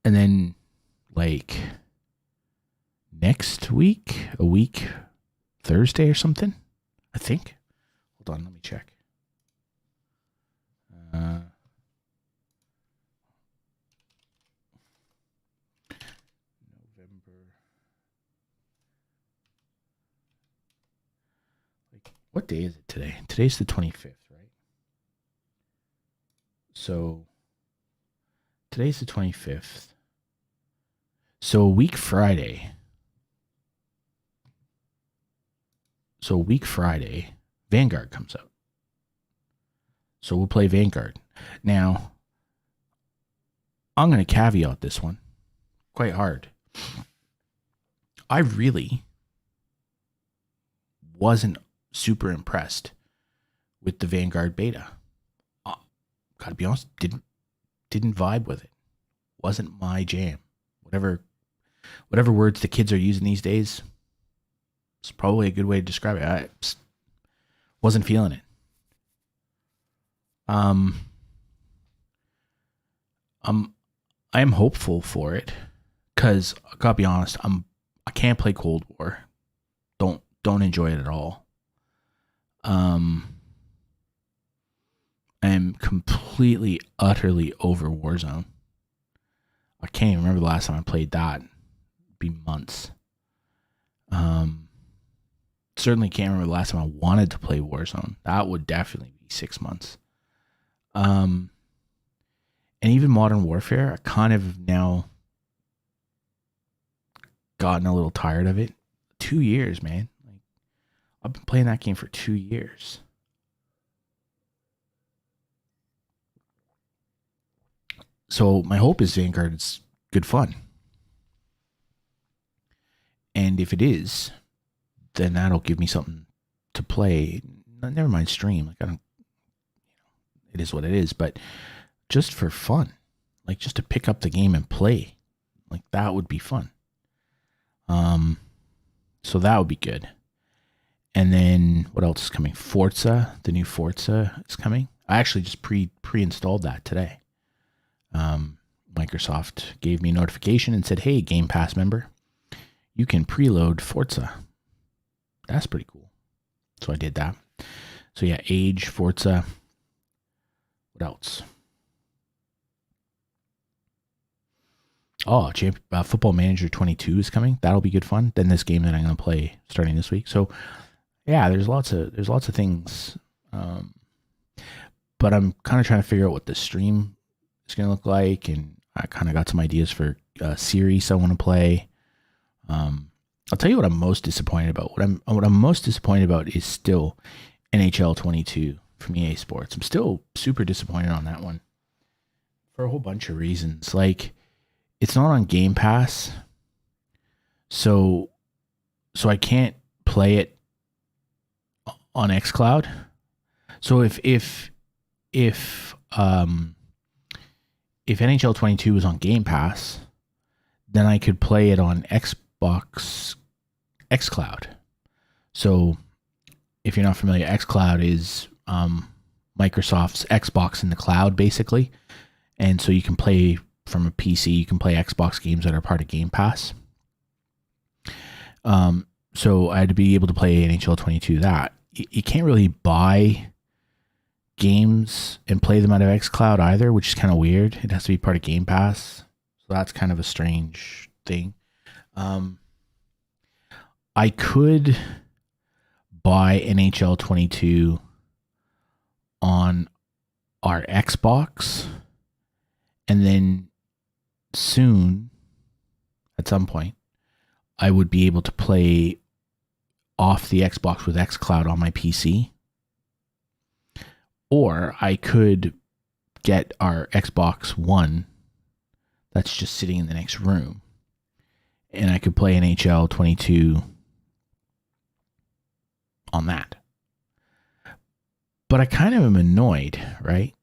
And then like next week, a week Thursday or something, I think. Hold on, let me check. November. Like, what day is it today? Today's the 25th, right? So today's the 25th. So a week Friday. Vanguard comes out. So we'll play Vanguard. Now, I'm going to caveat this one quite hard. I really wasn't super impressed with the Vanguard beta. Gotta be honest, didn't vibe with it. Wasn't my jam. Whatever words the kids are using these days, it's probably a good way to describe it. I wasn't feeling it. I am hopeful for it, because I gotta be honest, I can't play Cold War. Don't enjoy it at all. I'm completely, utterly over Warzone. I can't even remember the last time I played that. It'd be months. Certainly can't remember the last time I wanted to play Warzone. That would definitely be 6 months. And even Modern Warfare, I kind of now gotten a little tired of it. 2 years, man. Like, I've been playing that game for 2 years. So my hope is Vanguard is good fun. And if it is, then that'll give me something to play. Never mind stream. Like, it is what it is, but just for fun. Like, just to pick up the game and play. Like, that would be fun. So that would be good. And then what else is coming? Forza, the new Forza is coming. I actually just pre-installed that today. Microsoft gave me a notification and said, "Hey, Game Pass member, you can preload Forza." That's pretty cool. So I did that. So yeah, Age, Forza. What else? Oh, Football Manager 22 is coming. That'll be good fun. Then this game that I'm going to play starting this week. So yeah, there's lots of things. But I'm kind of trying to figure out what the stream is going to look like, and I kind of got some ideas for a series I want to play. I'll tell you what I'm most disappointed about. What I'm most disappointed about is still NHL 22 from EA Sports. I'm still super disappointed on that one for a whole bunch of reasons. Like, it's not on Game Pass, so I can't play it on xCloud. So if NHL 22 was on Game Pass, then I could play it on Xbox xCloud. So if you're not familiar, xCloud is Microsoft's Xbox in the cloud, basically. And so you can play from a PC, you can play Xbox games that are part of Game Pass. So I had to be able to play NHL 22 that. You can't really buy games and play them out of xCloud either, which is kind of weird. It has to be part of Game Pass. So that's kind of a strange thing. I could buy NHL 22 on our Xbox, and then soon, at some point, I would be able to play off the Xbox with xCloud on my PC. Or I could get our Xbox One that's just sitting in the next room, and I could play NHL 22 on that. But I kind of am annoyed, right?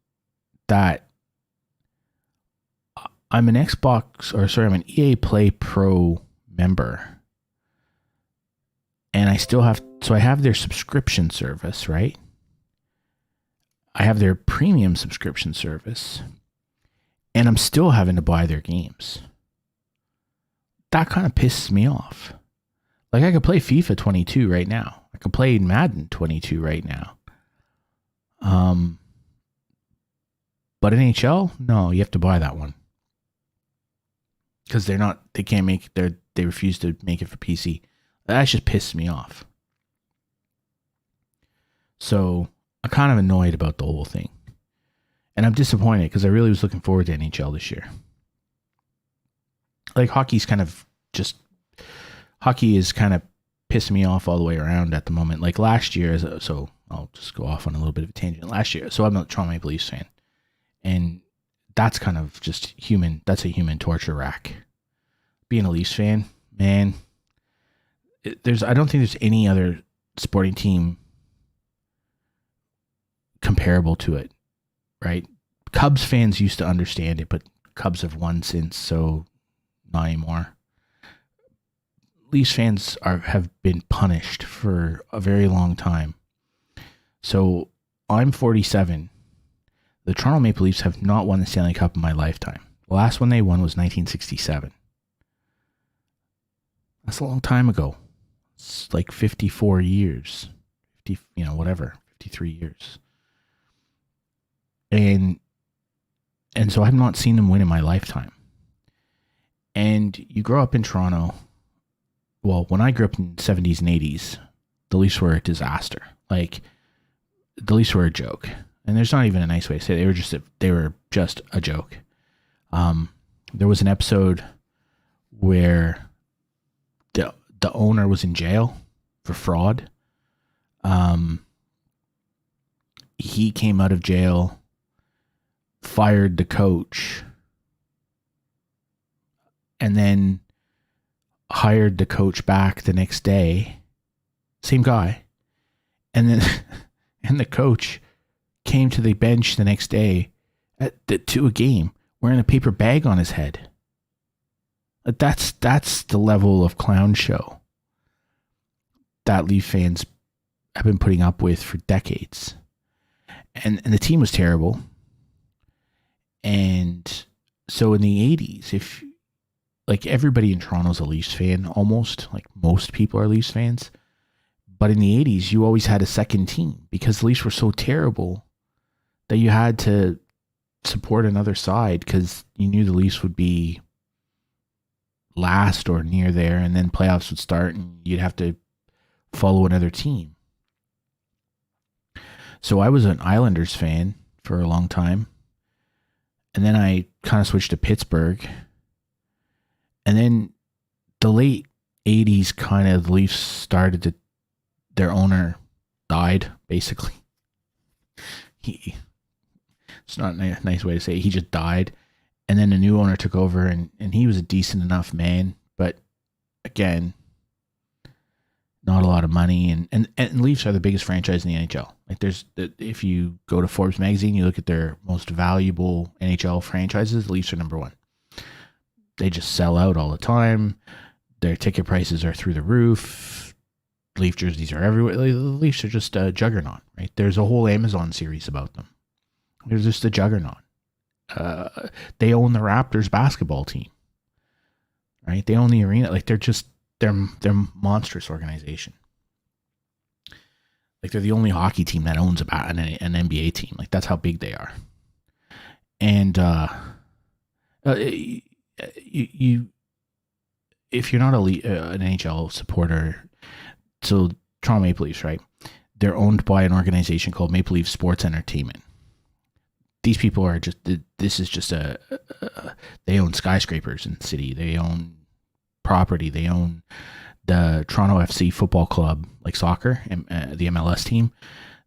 That I'm an I'm an EA Play Pro member. And I still have, so I have their subscription service, right? I have their premium subscription service. And I'm still having to buy their games. That kind of pisses me off. Like, I could play FIFA 22 right now. I could play Madden 22 right now. But NHL, no, you have to buy that one. Because they refuse to make it for PC. That just pisses me off. So, I'm kind of annoyed about the whole thing. And I'm disappointed because I really was looking forward to NHL this year. Like, hockey is kind of pissing me off all the way around at the moment. Like last year, so I'll just go off on a little bit of a tangent. Last year, so I'm a Toronto Maple Leafs fan. And that's kind of just that's a human torture rack. Being a Leafs fan, man, I don't think there's any other sporting team comparable to it, right? Cubs fans used to understand it, but Cubs have won since, so not anymore. Leafs fans have been punished for a very long time. So I'm 47. The Toronto Maple Leafs have not won the Stanley Cup in my lifetime. The last one they won was 1967. That's a long time ago. It's like 54 years. 53 years. And so I've not seen them win in my lifetime. And you grow up in Toronto. Well, when I grew up in the 70s and 80s, the Leafs were a disaster. Like, the Leafs were a joke. And there's not even a nice way to say it. They were just a joke. There was an episode where the owner was in jail for fraud. He came out of jail, fired the coach, and then hired the coach back the next day. Same guy. And then and the coach came to the bench the next day to a game wearing a paper bag on his head. That's the level of clown show that Leaf fans have been putting up with for decades. And the team was terrible. And so in the 80s, like, everybody in Toronto's a Leafs fan, almost. Like, most people are Leafs fans. But in the 80s, you always had a second team because the Leafs were so terrible that you had to support another side because you knew the Leafs would be last or near there, and then playoffs would start and you'd have to follow another team. So I was an Islanders fan for a long time. And then I kind of switched to Pittsburgh. And then the late 80s, kind of, the Leafs started their owner died, basically. It's not a nice way to say it. He just died. And then a new owner took over, and he was a decent enough man. But again, not a lot of money. And Leafs are the biggest franchise in the NHL. Like, if you go to Forbes magazine, you look at their most valuable NHL franchises, the Leafs are number one. They just sell out all the time. Their ticket prices are through the roof. Leaf jerseys are everywhere. The Leafs are just a juggernaut, right? There's a whole Amazon series about them. They're just a juggernaut. They own the Raptors basketball team, right? They own the arena. Like, they're monstrous organization. Like, they're the only hockey team that owns an NBA team. Like, that's how big they are. And if you're not an NHL supporter, so Toronto Maple Leafs, right? They're owned by an organization called Maple Leaf Sports Entertainment. These people are they own skyscrapers in the city. They own property. They own the Toronto FC football club, like soccer, the MLS team.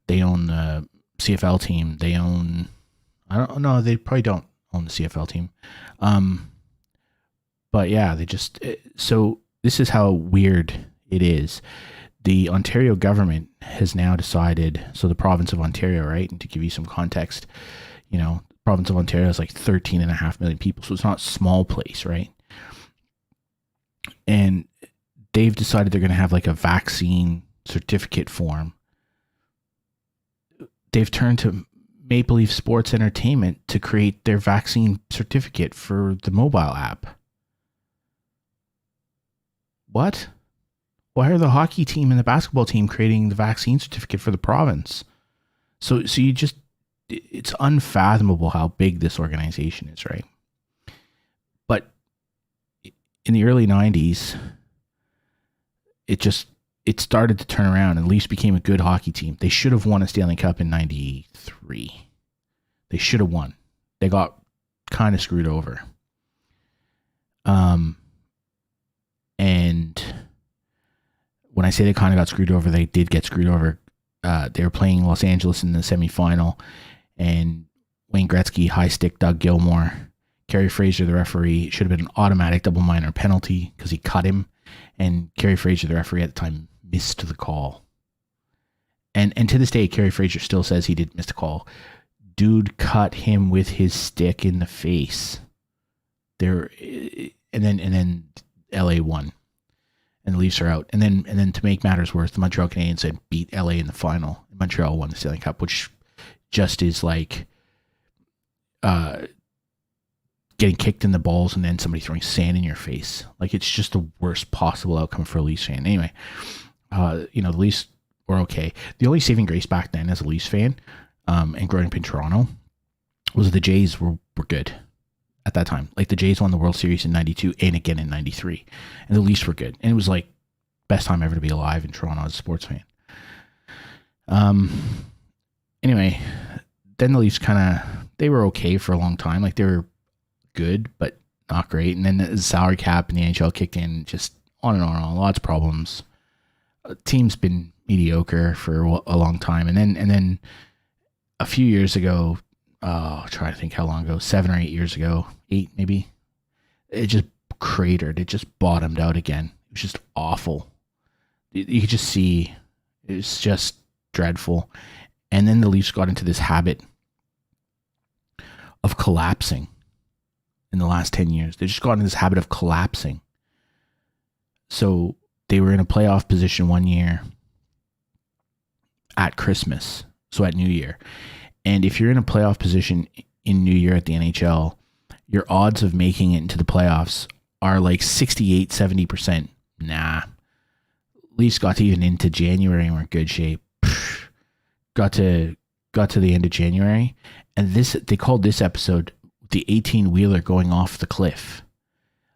They own the CFL team. They own, I don't know, they probably don't own the CFL team. But yeah, so this is how weird it is. the Ontario government has now decided, so the province of Ontario, right? And to give you some context, the province of Ontario is like 13.5 million people. So it's not a small place, right? And they've decided they're going to have like a vaccine certificate form. They've turned to Maple Leaf Sports Entertainment to create their vaccine certificate for the mobile app. What? Why are the hockey team and the basketball team creating the vaccine certificate for the province? So it's unfathomable how big this organization is, right? But in the early 90s, it started to turn around and Leafs became a good hockey team. They should have won a Stanley Cup in 93. They should have won. They got kind of screwed over. And when I say they kind of got screwed over, they did get screwed over. They were playing Los Angeles in the semifinal, and Wayne Gretzky high stick Doug Gilmour. Kerry Fraser, the referee, should have been an automatic double minor penalty because he cut him, and Kerry Fraser, the referee at the time, missed the call. And to this day, Kerry Fraser still says he did miss the call. Dude cut him with his stick in the face. And then LA won. And the Leafs are out. And then to make matters worse, the Montreal Canadiens had beat LA in the final. Montreal won the Stanley Cup, which just is like getting kicked in the balls and then somebody throwing sand in your face. Like, it's just the worst possible outcome for a Leafs fan. Anyway, the Leafs were okay. The only saving grace back then as a Leafs fan, and growing up in Toronto, was the Jays were good at that time. Like, the Jays won the World Series in 92 and again in 93. And the Leafs were good. And it was like best time ever to be alive in Toronto as a sports fan. Anyway, then the Leafs they were okay for a long time. Like, they were good, but not great. And then the salary cap in the NHL kicked in, just on and on, lots of problems. Team's been mediocre for a long time. And then a few years ago, trying to think how long ago, 7 or 8 years ago, 8 maybe, it just cratered. It just bottomed out again. It was just awful. You could just see it's just dreadful. And then the Leafs got into this habit of collapsing in the last 10 years. They just got into this habit of collapsing. So they were in a playoff position one year at Christmas, so at New Year. And if you're in a playoff position in New Year at the NHL, your odds of making it into the playoffs are like 68, 70%. Nah. Leafs got to even into January and were in good shape. Got to the end of January, and they called this episode the 18-wheeler going off the cliff.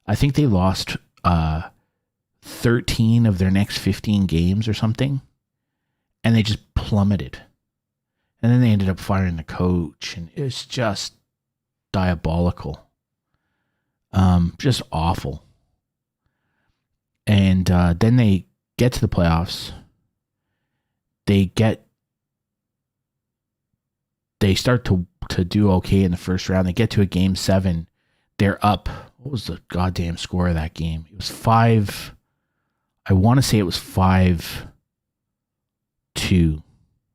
I think they lost 13 of their next 15 games or something, and they just plummeted. And then they ended up firing the coach, and it was just diabolical. Just awful. And then they get to the playoffs. They start to do okay in the first round. They get to a game 7. They're up. What was the goddamn score of that game? It was 5. I want to say it was 5-2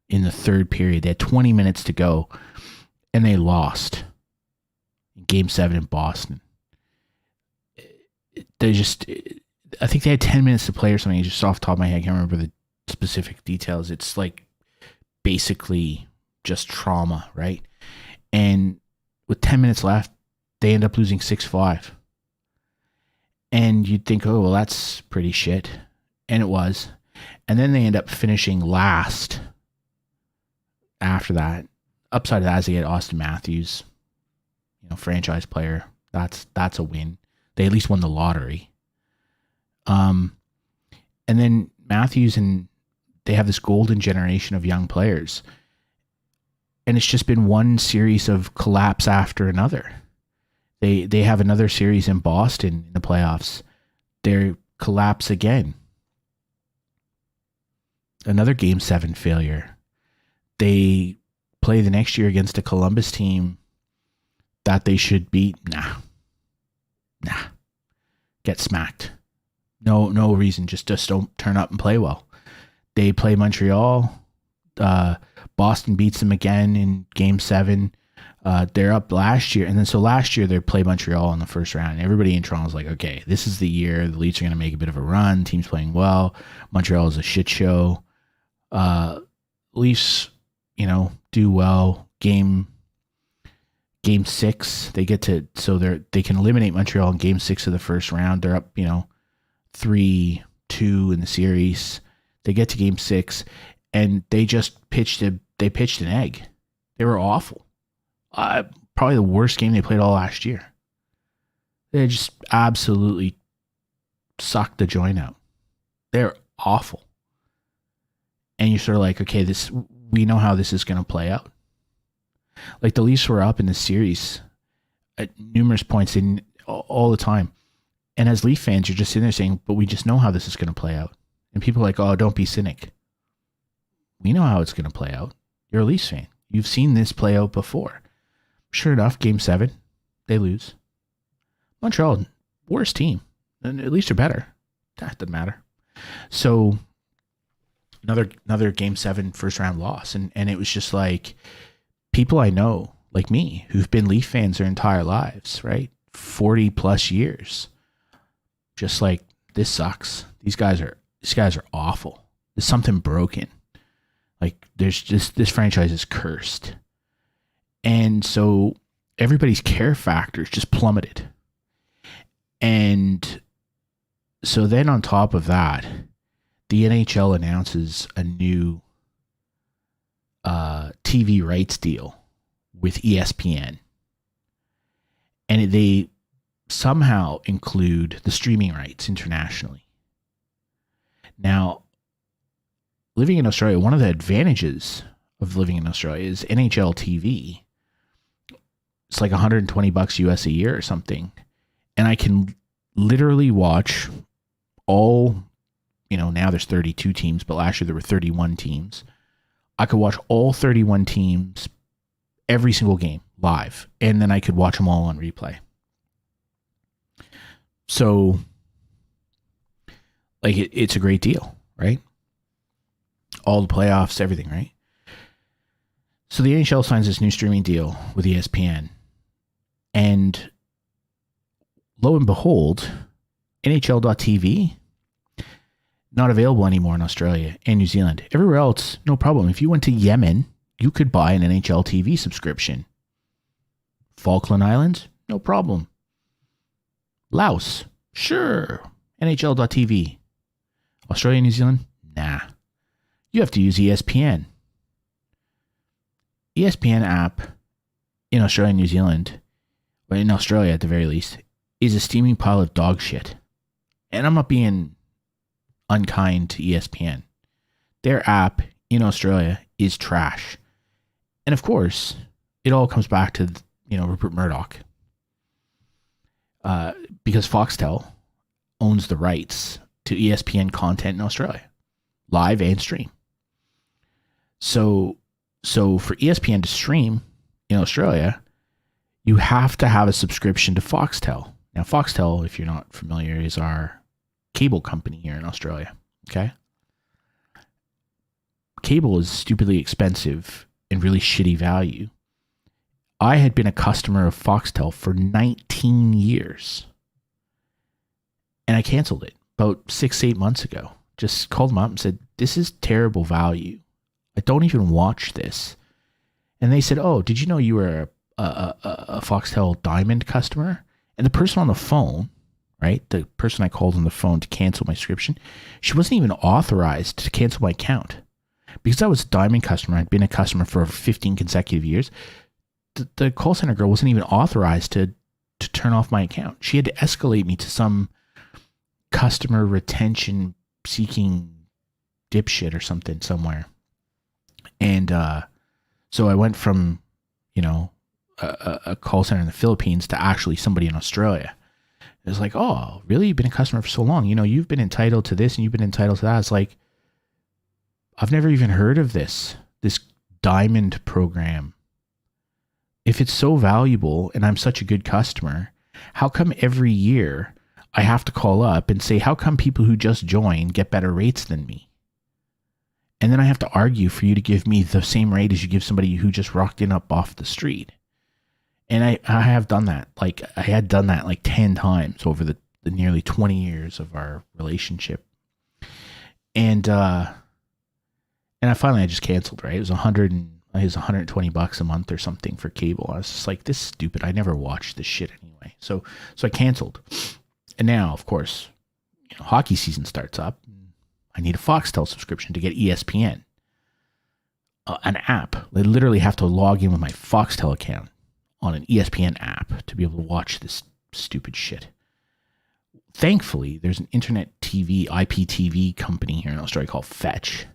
in the third period. They had 20 minutes to go, and they lost in game 7 in Boston. I think they had 10 minutes to play or something. Just off the top of my head, I can't remember the specific details. It's like basically just trauma, right? And with 10 minutes left, they end up losing 6-5. And you'd think, oh, well, that's pretty shit. And it was. And then they end up finishing last after that. Upside of that is they get Austin Matthews, franchise player. That's a win. They at least won the lottery. And then Matthews, and they have this golden generation of young players. And it's just been one series of collapse after another. They have another series in Boston in the playoffs. They collapse again. Another game 7 failure. They play the next year against a Columbus team that they should beat. Nah. Get smacked. No reason. Just don't turn up and play well. They play Montreal. Boston beats them again in Game 7. They're up last year. And then so last year they played Montreal in the first round. And everybody in Toronto's like, okay, this is the year. The Leafs are going to make a bit of a run. Team's playing well. Montreal is a shit show. Leafs, do well. Game 6, they get to, so they can eliminate Montreal in Game 6 of the first round. They're up, 3-2 in the series. They get to Game 6, and they just pitched an egg. They were awful. Probably the worst game they played all last year. They just absolutely sucked the joint out. They're awful. And you're sort of like, okay, we know how this is going to play out. Like the Leafs were up in the series at numerous points all the time. And as Leaf fans, you're just sitting there saying, but we just know how this is going to play out. And people are like, oh, don't be cynic. We know how it's going to play out. You're a Leafs fan. You've seen this play out before. Sure enough, Game 7, they lose. Montreal, worst team. And at least they're better. That doesn't matter. So another Game 7 first round loss. And it was just like people I know, like me, who've been Leaf fans their entire lives, right? 40 plus years. Just like, this sucks. These guys are awful. There's something broken. Like there's just, this franchise is cursed. And so everybody's care factors just plummeted. And so then on top of that, the NHL announces a new TV rights deal with ESPN. And they somehow include the streaming rights internationally. Now, living in Australia, one of the advantages of living in Australia is NHL TV. It's like $120 US a year or something. And I can literally watch all, now there's 32 teams, but last year there were 31 teams. I could watch all 31 teams, every single game live, and then I could watch them all on replay. So, like, it's a great deal, right? All the playoffs, everything, right? So the NHL signs this new streaming deal with ESPN. And lo and behold, NHL.tv, not available anymore in Australia and New Zealand. Everywhere else, no problem. If you went to Yemen, you could buy an NHL TV subscription. Falkland Islands, no problem. Laos, sure. NHL.tv. Australia and New Zealand, nah. You have to use ESPN. ESPN app in Australia and New Zealand, or in Australia at the very least, is a steaming pile of dog shit. And I'm not being unkind to ESPN. Their app in Australia is trash. And of course, it all comes back to, Rupert Murdoch. Because Foxtel owns the rights to ESPN content in Australia, live and stream. So for ESPN to stream in Australia, you have to have a subscription to Foxtel. Now, Foxtel, if you're not familiar, is our cable company here in Australia. Okay? Cable is stupidly expensive and really shitty value. I had been a customer of Foxtel for 19 years. And I canceled it about 6-8 months ago. Just called them up and said, this is terrible value. I don't even watch this. And they said, oh, did you know you were a Foxtel Diamond customer? And the person on the phone, right, the person I called on the phone to cancel my subscription, she wasn't even authorized to cancel my account. Because I was a Diamond customer, I'd been a customer for 15 consecutive years, the call center girl wasn't even authorized to turn off my account. She had to escalate me to some customer retention seeking dipshit or something somewhere. And so I went from, a call center in the Philippines to actually somebody in Australia. It was like, oh, really? You've been a customer for so long. You've been entitled to this and you've been entitled to that. It's like, I've never even heard of this Diamond program. If it's so valuable and I'm such a good customer, how come every year I have to call up and say, how come people who just joined get better rates than me? And then I have to argue for you to give me the same rate as you give somebody who just rocked in up off the street. And I have done that. Like, I had done that like 10 times over the nearly 20 years of our relationship. And I just canceled, right? It was $120 a month or something for cable. I was just like, this is stupid. I never watched this shit anyway. So I canceled. And now, of course, hockey season starts up. I need a Foxtel subscription to get ESPN. An app. I literally have to log in with my Foxtel account on an ESPN app to be able to watch this stupid shit. Thankfully, there's an internet TV, IPTV company here in Australia called Fetch.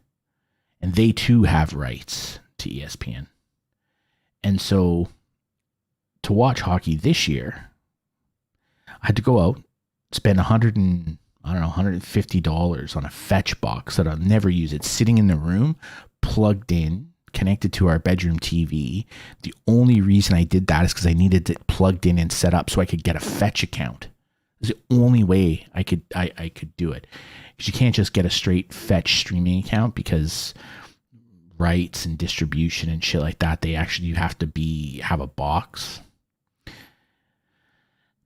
And they too have rights to ESPN. And so to watch hockey this year, I had to go out, spend $150 on a Fetch box that I'll never use. It's sitting in the room, plugged in, connected to our bedroom TV. The only reason I did that is because I needed it plugged in and set up so I could get a Fetch account. It's the only way I could do it. Because you can't just get a straight Fetch streaming account because rights and distribution and shit like that, you have to have a box.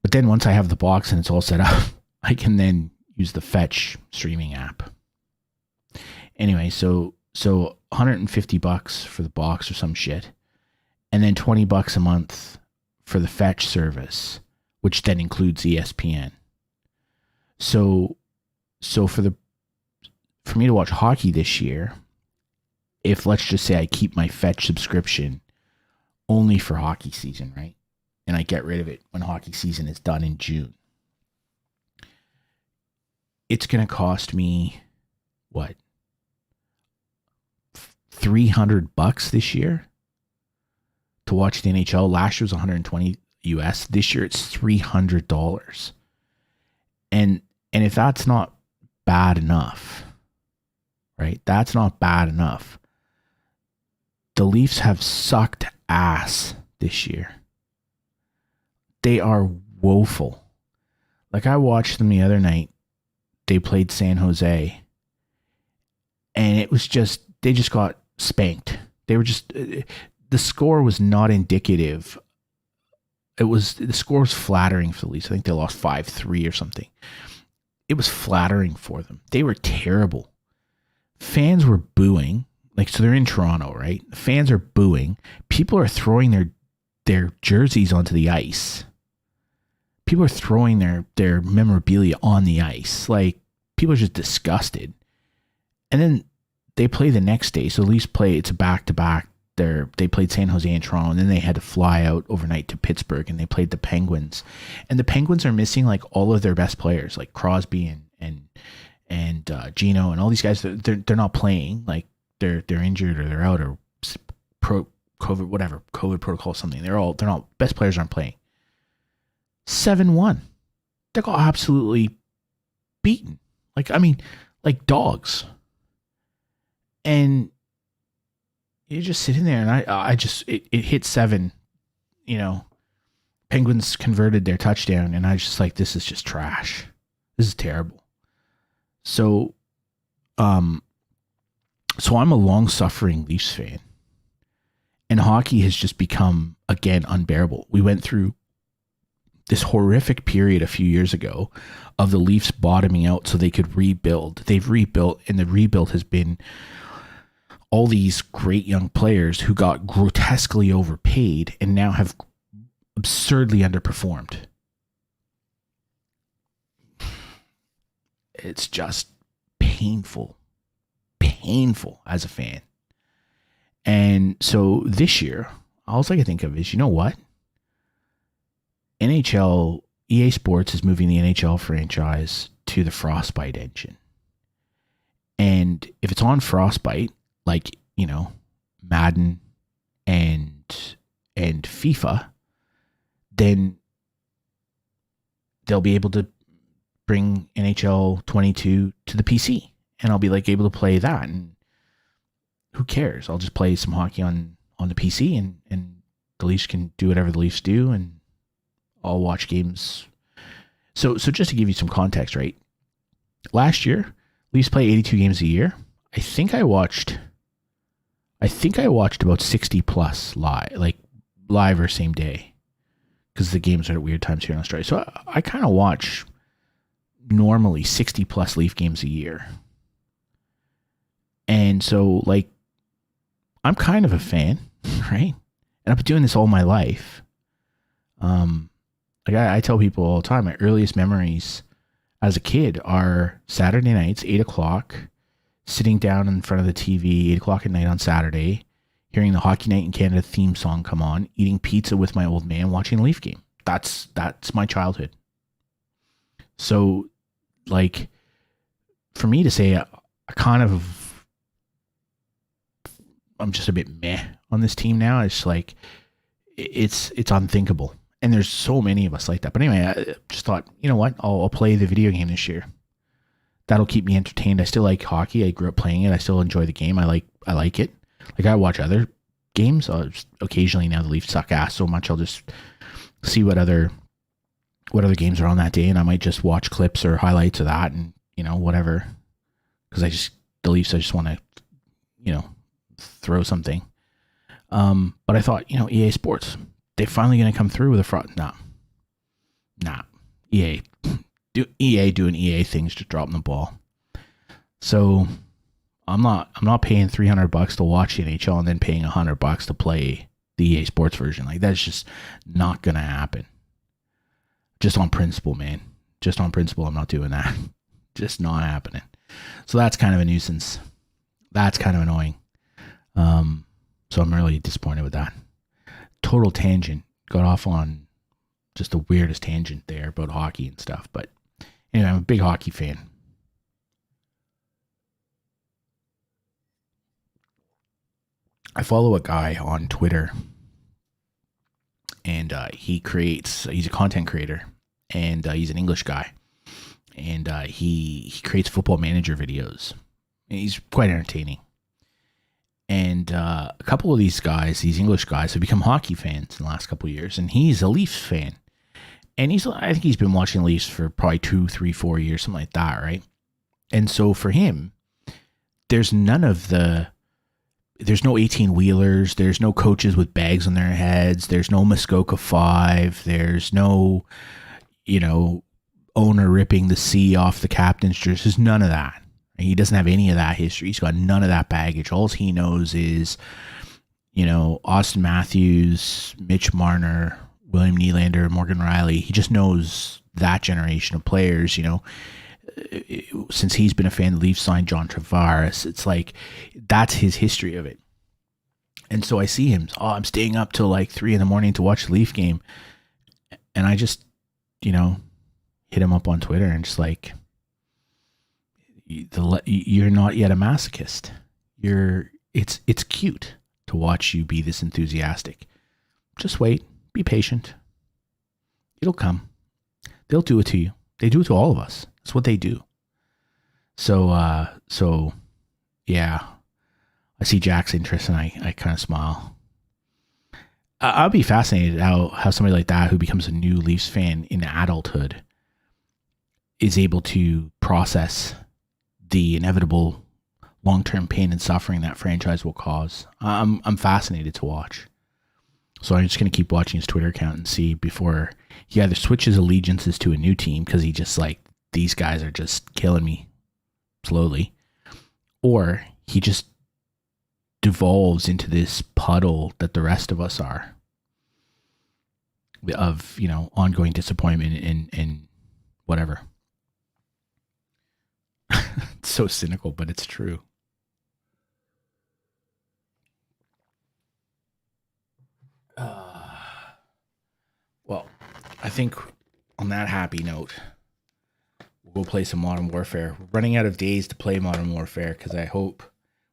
But then once I have the box and it's all set up, I can then use the Fetch streaming app. Anyway, so $150 for the box or some shit, and then $20 a month for the Fetch service, which then includes ESPN. So for me to watch hockey this year, if let's just say I keep my Fetch subscription only for hockey season, right? And I get rid of it when hockey season is done in June. It's going to cost me, what, $300 this year to watch the NHL. Last year was $120 US. This year it's $300. And if that's not bad enough, right? That's not bad enough. The Leafs have sucked ass this year. They are woeful. Like, I watched them the other night. They played San Jose. And it was just, they just got spanked. They were just, the score was not indicative. The score was flattering for the Leafs. I think they lost 5-3 or something. It was flattering for them. They were terrible. Fans were booing. Like, so they're in Toronto, right? The fans are booing. People are throwing their jerseys onto the ice. People are throwing their memorabilia on the ice. Like, people are just disgusted. And then they play the next day. So the Leafs play, it's a back-to-back. They played San Jose and Toronto, and then they had to fly out overnight to Pittsburgh, and they played the Penguins. And the Penguins are missing like all of their best players, like Crosby and Gino and all these guys. They're not playing. Like, they're injured or they're out or COVID, whatever, COVID protocol, something. They're not, best players aren't playing. 7-1. They got absolutely beaten. Like dogs. And you're just sitting there, and it hit 7, Penguins converted their touchdown, and I was just like, this is just trash. This is terrible. So I'm a long-suffering Leafs fan, and hockey has just become, again, unbearable. We went through this horrific period a few years ago of the Leafs bottoming out so they could rebuild. They've rebuilt, and the rebuild has been all these great young players who got grotesquely overpaid and now have absurdly underperformed. It's just painful as a fan. And so this year, all I can think of is, you know what? EA Sports is moving the NHL franchise to the Frostbite engine. And if it's on Frostbite, like, Madden and FIFA, then they'll be able to bring NHL 22 to the PC, and I'll be like able to play that. And who cares? I'll just play some hockey on the PC, and the Leafs can do whatever the Leafs do, and I'll watch games. So just to give you some context, right? Last year, Leafs play 82 games a year. I think I watched about 60 plus live or same day, because the games are at weird times here in Australia. So I kind of watch normally 60 plus Leaf games a year. And so, like, I'm kind of a fan, right? And I've been doing this all my life. Like I tell people all the time, my earliest memories as a kid are Saturday nights, 8 o'clock, sitting down in front of the TV, 8 o'clock at night on Saturday, hearing the Hockey Night in Canada theme song come on, eating pizza with my old man, watching a Leaf game. That's my childhood. So, like, for me to say I'm just a bit meh on this team now. It's like, it's unthinkable. And there's so many of us like that. But anyway, I just thought, you know what? I'll play the video game this year. That'll keep me entertained. I still like hockey. I grew up playing it. I still enjoy the game. I like it. Like, I watch other games. Occasionally now the Leafs suck ass so much, I'll just see what other games are on that day, and I might just watch clips or highlights of that, and whatever. Because the Leafs, I just want to throw something. But I thought, EA Sports, they're finally going to come through with a fraud. Nah. EA doing EA things, just dropping the ball. So I'm not paying $300 to watch the NHL and then paying $100 to play the EA Sports version. Like, that's just not going to happen. Just on principle, man. Just on principle, I'm not doing that. Just not happening. So that's kind of a nuisance. That's kind of annoying. So I'm really disappointed with that. Total tangent. Got off on just the weirdest tangent there about hockey and stuff. But anyway, I'm a big hockey fan. I follow a guy on Twitter, and he's a content creator, and he's an English guy, and he creates football manager videos. And he's quite entertaining. And a couple of these English guys, have become hockey fans in the last couple of years, and he's a Leafs fan. And I think he's been watching Leafs for probably 2, 3, 4 years, something like that, right? And so for him, there's no 18-wheelers, there's no coaches with bags on their heads, there's no Muskoka 5, there's no, owner ripping the C off the captain's jersey. There's none of that. He doesn't have any of that history. He's got none of that baggage. All he knows is, Austin Matthews, Mitch Marner, William Nylander, Morgan Riley. He just knows that generation of players, since he's been a fan, the Leafs signed John Tavares. It's like, that's his history of it. And so I see him, I'm staying up till like 3 a.m. to watch the Leaf game. And I just, hit him up on Twitter and just like, you're not yet a masochist. It's cute to watch you be this enthusiastic. Just wait, be patient. It'll come. They'll do it to you. They do it to all of us. That's what they do. So yeah, I see Jack's interest and I kind of smile. I'll be fascinated how somebody like that, who becomes a new Leafs fan in adulthood, is able to process the inevitable long-term pain and suffering that franchise will cause. I'm fascinated to watch. So I'm just going to keep watching his Twitter account and see before he either switches allegiances to a new team, because he just like, these guys are just killing me slowly, or he just devolves into this puddle that the rest of us are, of, ongoing disappointment and whatever. It's so cynical, but it's true. Well, I think on that happy note, we'll go play some Modern Warfare. We're running out of days to play Modern Warfare, because I hope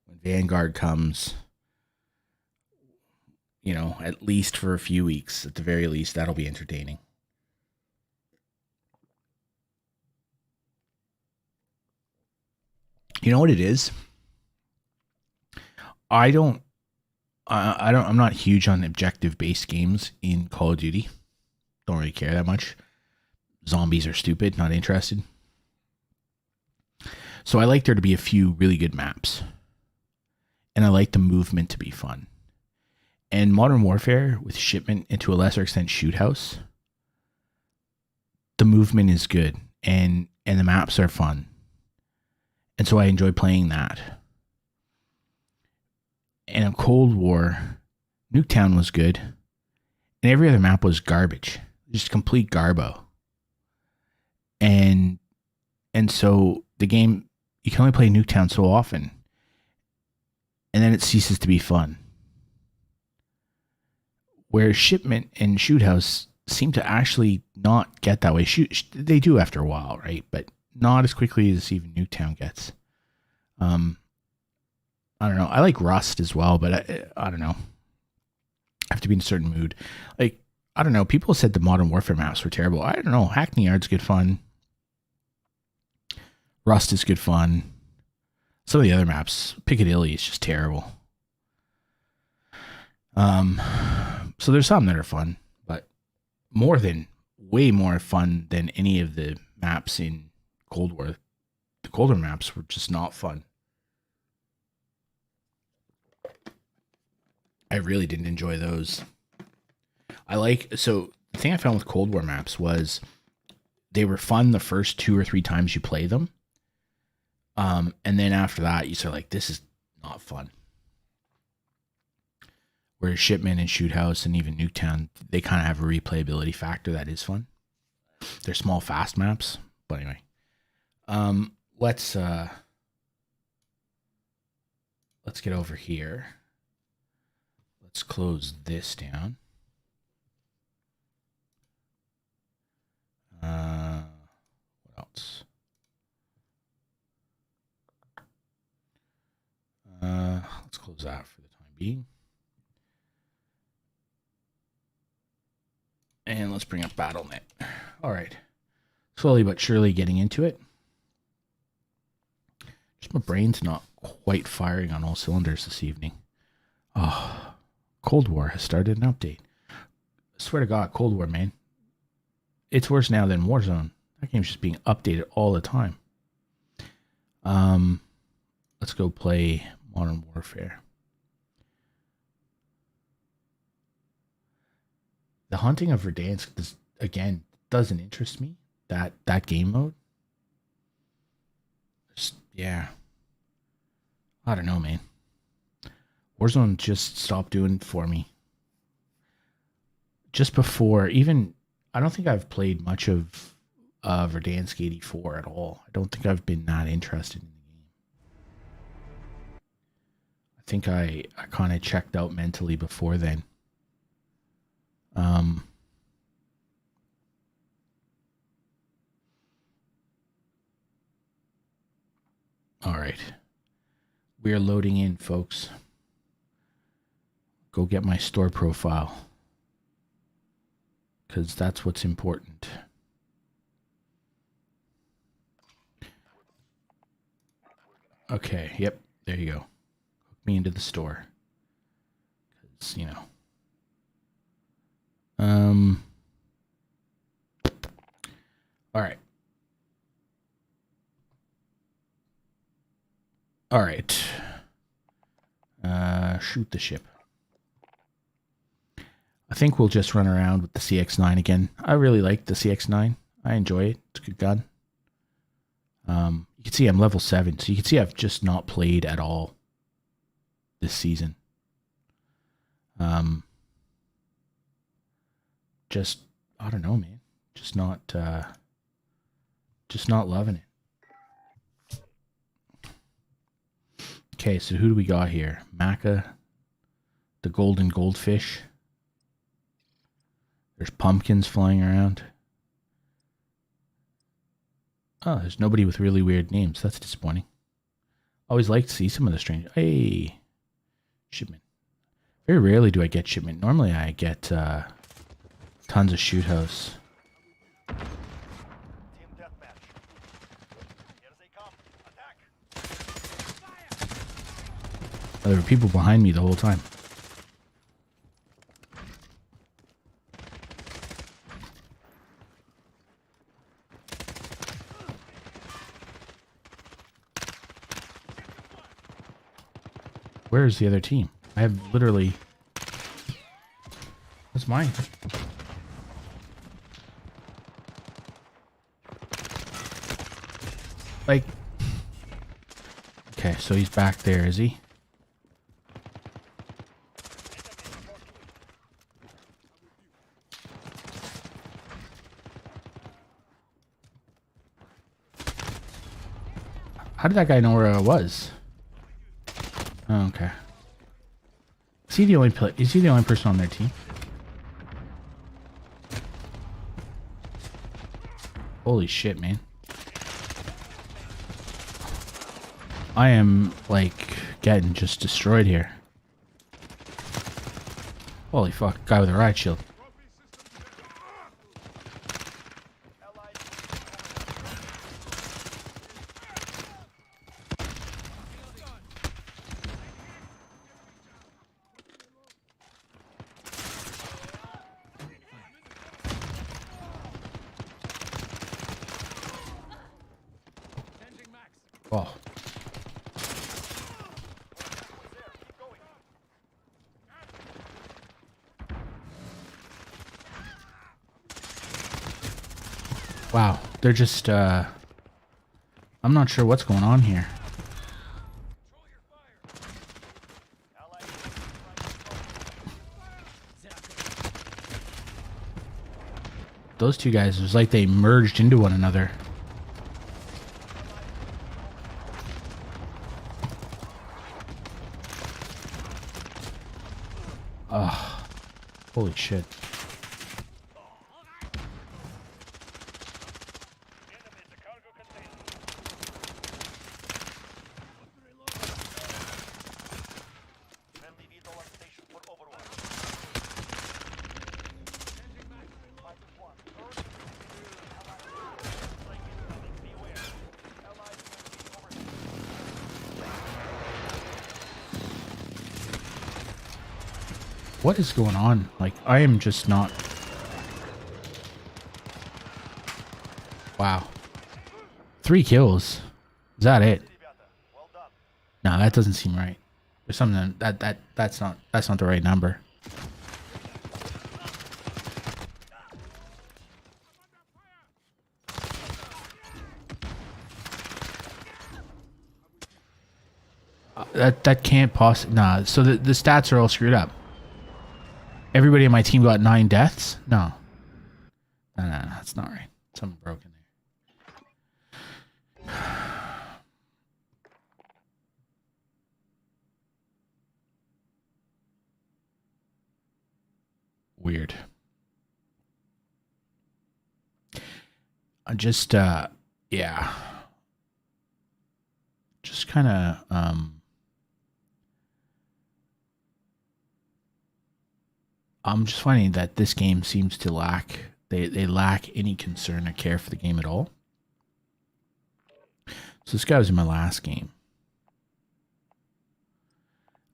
when Vanguard comes, at least for a few weeks, at the very least, that'll be entertaining. You know what it is? I'm not huge on objective-based games in Call of Duty. Don't really care that much. Zombies are stupid, not interested. So I like there to be a few really good maps. And I like the movement to be fun. And Modern Warfare with Shipment and to a lesser extent Shoot House, the movement is good and the maps are fun. And so I enjoy playing that. And in Cold War, Nuketown was good. And every other map was garbage. Just complete garbo. And so the game, you can only play Nuketown so often. And then it ceases to be fun. Where Shipment and Shoot House seem to actually not get that way. They do after a while, right? But not as quickly as even Nuketown gets. I don't know. I like Rust as well, but I don't know. I have to be in a certain mood. Like, I don't know. People said the Modern Warfare maps were terrible. I don't know. Hackney Yard's good fun. Rust is good fun. Some of the other maps, Piccadilly is just terrible. So there's some that are fun, but way more fun than any of the maps in Cold War. The Cold War maps were just not fun. I really didn't enjoy those. So the thing I found with Cold War maps was they were fun the first 2 or 3 times you play them. And then after that, you start like, this is not fun. Whereas Shipment and Shoot House and even Nuketown, they kind of have a replayability factor that is fun. They're small, fast maps. But anyway, let's get over here. Let's close this down. What else? Let's close that for the time being. And let's bring up BattleNet. All right. Slowly but surely getting into it. Just my brain's not quite firing on all cylinders this evening. Oh, Cold War has started an update. I swear to God, Cold War, man. It's worse now than Warzone. That game's just being updated all the time. Let's go play Modern Warfare. The Hunting of Verdansk, doesn't interest me. That game mode. Yeah. I don't know, man. Warzone just stopped doing it for me. Just before, I don't think I've played much of Verdansk 84 at all. I don't think I've been that interested in the game. I think I kind of checked out mentally before then. All right. We are loading in, folks. Go get my store profile. Because that's what's important. Okay, yep, there you go. Hook me into the store. Because, all right. All right. Shoot the ship. I think we'll just run around with the CX-9 again. I really like the CX-9. I enjoy it. It's a good gun. You can see I'm level 7, so you can see I've just not played at all this season. Just, I don't know, man. Just not loving it. Okay, so who do we got here? Maka, the golden goldfish. There's pumpkins flying around. Oh, there's nobody with really weird names. That's disappointing. Always like to see some of the strange. Hey, Shipment. Very rarely do I get Shipment. Normally I get tons of Shoot House. Oh, there were people behind me the whole time. Where is the other team? I have literally... That's mine. Like... Okay, so he's back there, is he? How did that guy know where I was? Oh, okay. Is he the only person on their team? Holy shit, man. I am, like, getting just destroyed here. Holy fuck, guy with a riot shield. Oh. Wow, they're just, I'm not sure what's going on here. Those two guys, it was like they merged into one another. Oh, holy shit. What is going on? Like, I am just not... Wow. 3 kills. Is that it? No, that doesn't seem right. There's something that's not the right number. That can't possibly... Nah, so the stats are all screwed up. Everybody on my team got 9 deaths? No. No, that's not right. Something broken there. Weird. I just, yeah. Just kind of, I'm just finding that this game seems to lack, they lack any concern or care for the game at all. So this guy was in my last game.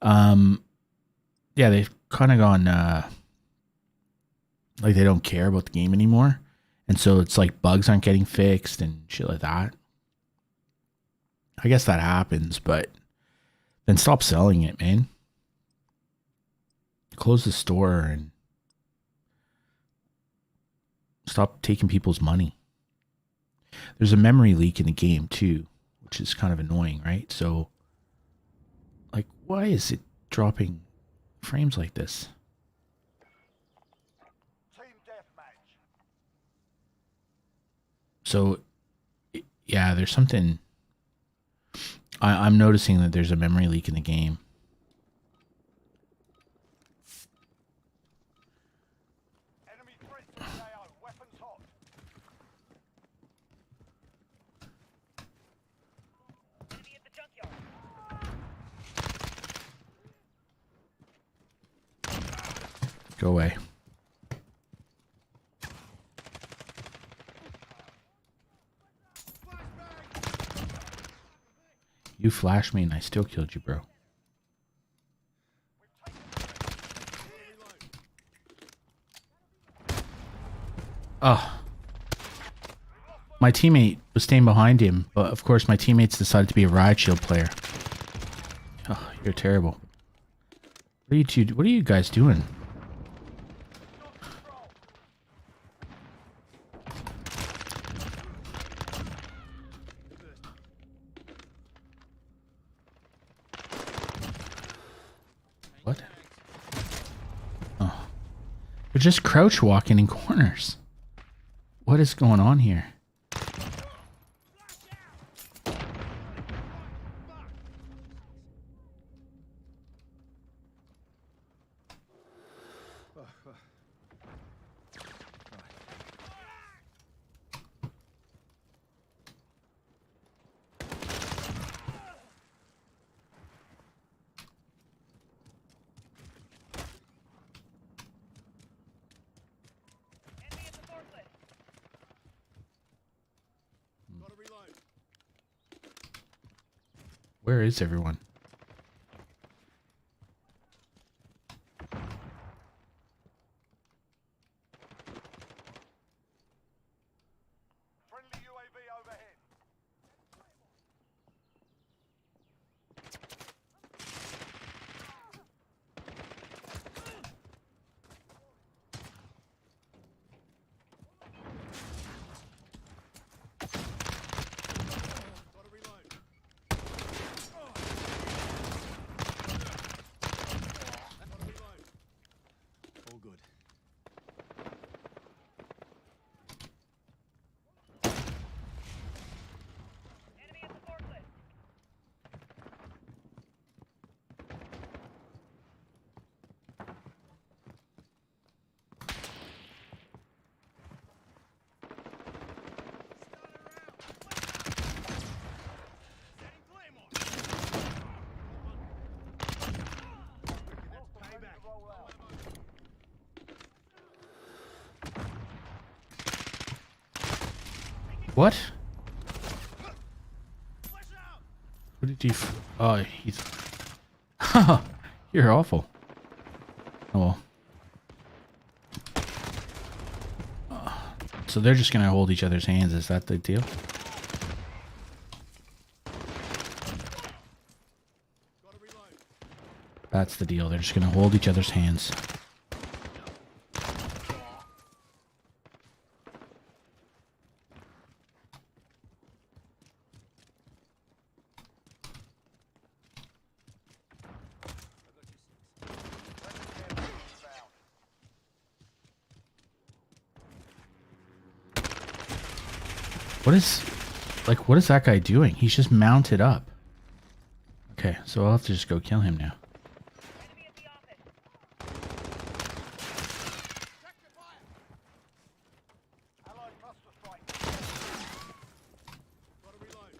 Yeah, they've kind of gone, like they don't care about the game anymore. And so it's like bugs aren't getting fixed and shit like that. I guess that happens, but then stop selling it, man. Close the store and stop taking people's money. There's a memory leak in the game too, which is kind of annoying, right? So, like, why is it dropping frames like this? So, yeah, there's something... I'm noticing that there's a memory leak in the game. Go away. You flashed me and I still killed you, bro. Oh. My teammate was staying behind him, but of course my teammates decided to be a Riot Shield player. Oh, you're terrible. What are you guys doing? What? Oh. They're just crouch walking in corners. What is going on here? Where is everyone? Friendly UAV overhead. Gotta reload. Gotta reload. All good. Enemy at the forklift. What? What did you? Oh, he's. You're awful. Oh well. So they're just gonna hold each other's hands. Is that the deal? That's the deal. They're just gonna hold each other's hands. What is that guy doing? He's just mounted up. Okay, so I'll have to just go kill him now. Enemy at the office. Check your fire. Allied cluster strike. Gotta reload.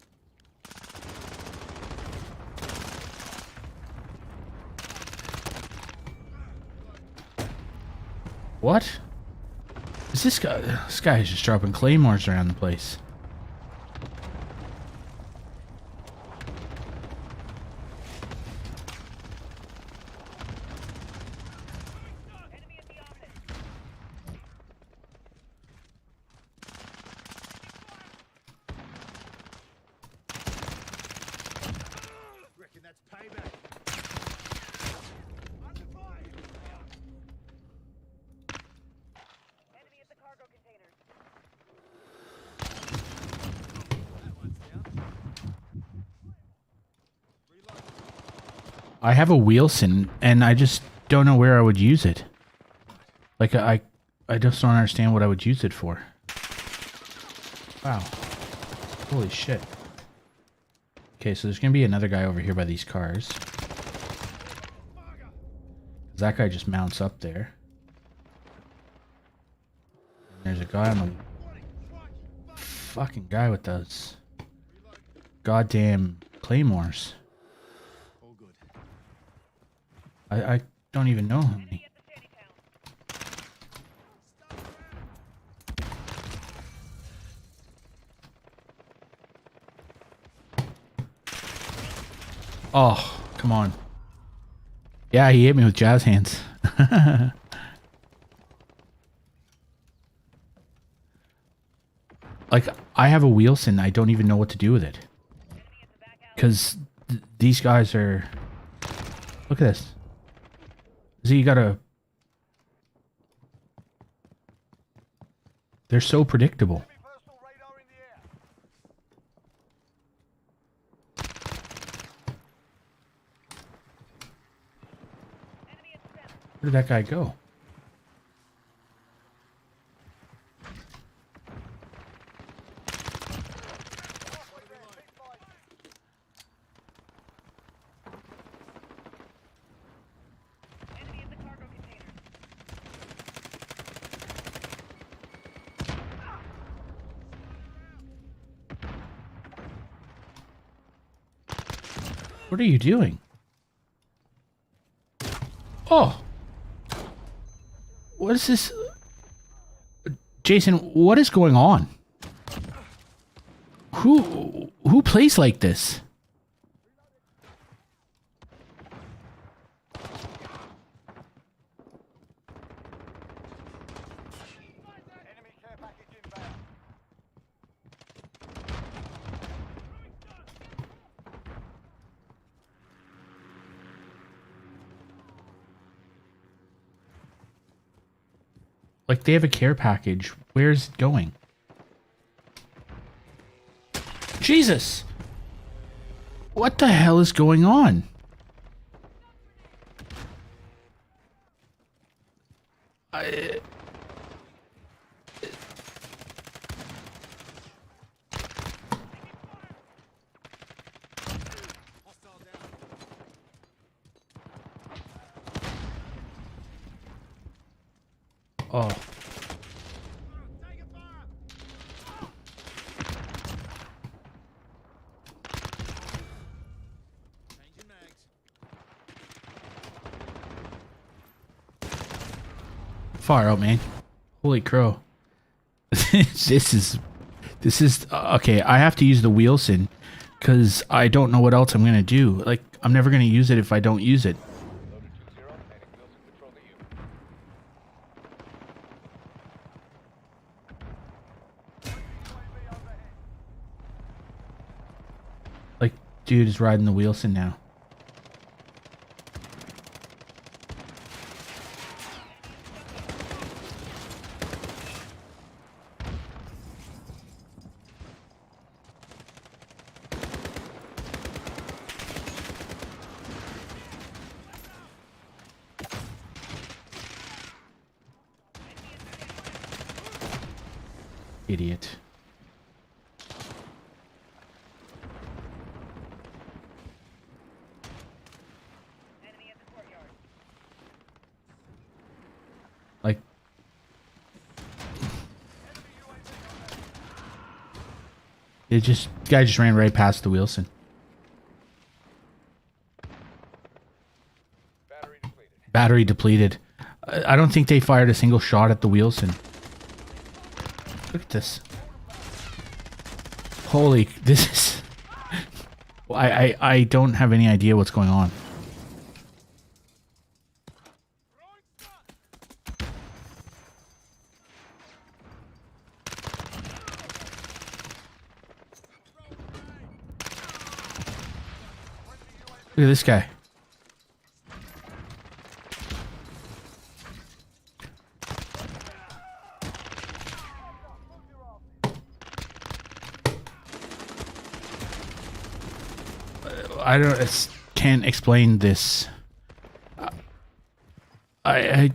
What? Is this guy? This guy is just dropping claymores around the place. Enemy at the office. Reckon that's payback. Under fire. Enemy at the cargo containers. That one's down. Reload. I have a Wheelson, and I just don't know where I would use it. Like, I just don't understand what I would use it for. Wow. Holy shit. Okay, so there's gonna be another guy over here by these cars. That guy just mounts up there. And there's a guy on the... Fucking guy with those... goddamn claymores. All good. I don't even know how many. Enemy at the shanty town. Oh, come on. Yeah, he hit me with jazz hands. Like, I have a Wheelson. I don't even know what to do with it. Enemy at the back alley. Because these guys are... Look at this. So you gotta... They're so predictable. Enemy personal radar in the air. Enemy at the center. Where did that guy go? Halfway there. Keep fighting. Enemy at the cargo container. What are you doing? Oh! What is this? Jason, what is going on? Who plays like this? Enemy care package inbound. Like, they have a care package. Where's it going? Jesus! What the hell is going on? Hostile down. Oh. Taking fire. Changing mags. Far out, man. Holy crow. This is okay. I have to use the Wheelson because I don't know what else I'm gonna do. Like, I'm never gonna use it if I don't use it. Loader 2-0, commanding Wilson patrol to you. UAV overhead. Like, dude is riding the Wheelson now. Idiot. Enemy at the courtyard. Like, the guy just ran right past the Wheelson. Battery depleted. Battery depleted. I don't think they fired a single shot at the Wheelson. Look at this. Holy, this is... I don't have any idea what's going on. Look at this guy. Can't explain this. I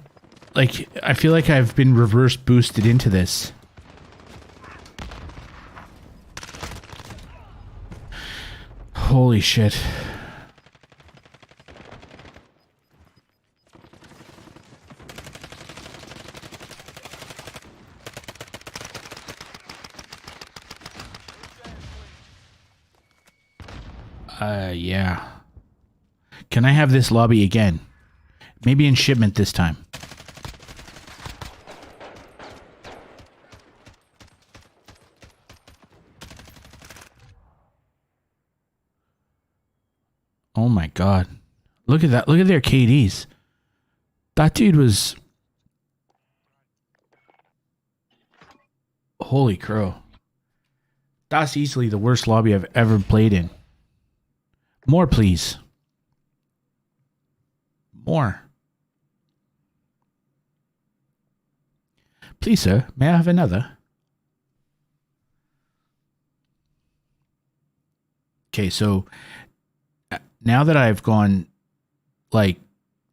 feel like I've been reverse boosted into this. Holy shit. Yeah. Can I have this lobby again? Maybe in Shipment this time. Oh my god. Look at that. Look at their KDs. That dude was... Holy crow. That's easily the worst lobby I've ever played in. More, please. More. Please, sir, may I have another? Okay, so now that I've gone like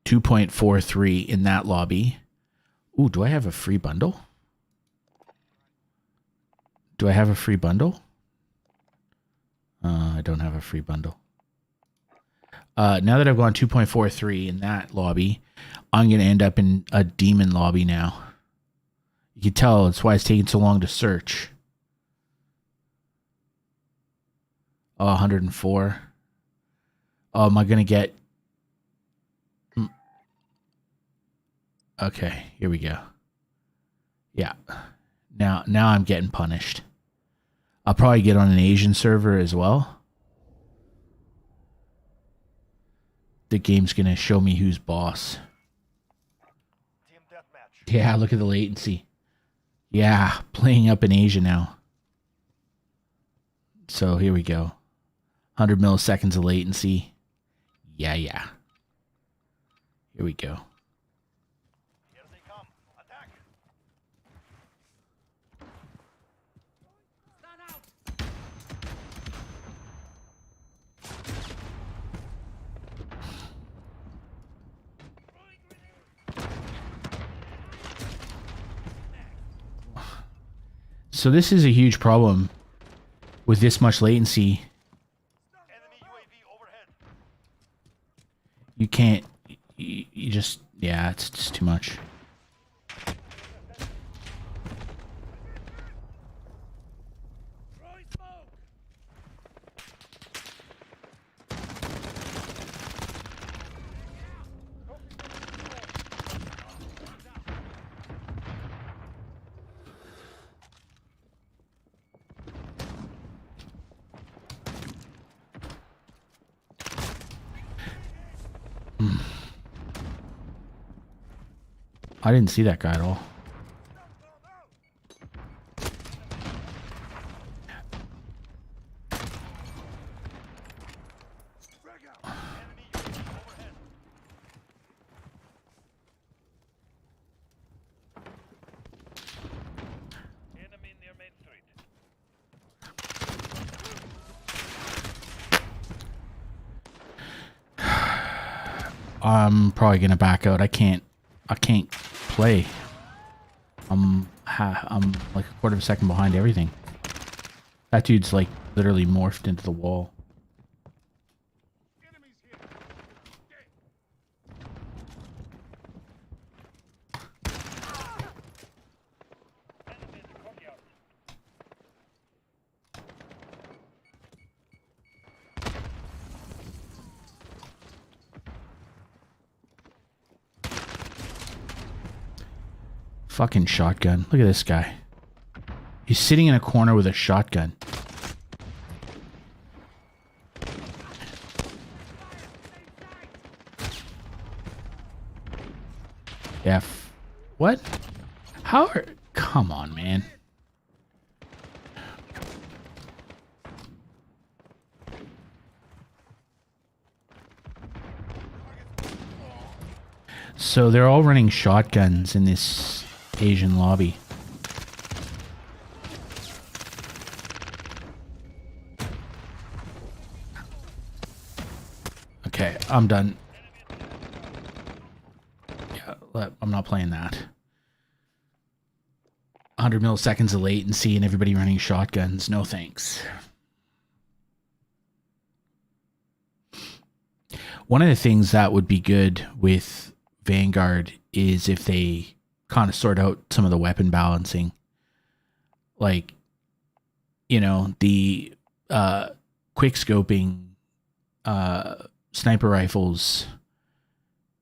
2.43 in that lobby. Ooh, do I have a free bundle? Do I have a free bundle? I don't have a free bundle. Now that I've gone 2.43 in that lobby, I'm going to end up in a demon lobby now. You can tell that's why it's taking so long to search. Oh, 104. Oh, am I going to get... Okay, here we go. Yeah. Now I'm getting punished. I'll probably get on an Asian server as well. The game's going to show me who's boss. Team deathmatch. Yeah, look at the latency. Yeah, playing up in Asia now. So here we go. 100 milliseconds of latency. Yeah. Here we go. Here they come. Attack. So this is a huge problem with this much latency. Enemy UAV overhead. You can't, you just, yeah, it's just too much. Throwing smoke. I didn't see that guy at all. Enemy UAV overhead. Enemy near Main Street. I'm probably gonna back out. I can't play. I'm like a quarter of a second behind everything. That dude's like literally morphed into the wall. Enemies here. Okay. Enemy in the courtyard. Fucking shotgun. Look at this guy. He's sitting in a corner with a shotgun. Yeah. What? How are... Come on, man. So they're all running shotguns in this Asian lobby. Okay, I'm done. Yeah, I'm not playing that. 100 milliseconds of latency and everybody running shotguns. No thanks. One of the things that would be good with Vanguard is if they kind of sort out some of the weapon balancing. Like, you know, the quick scoping sniper rifles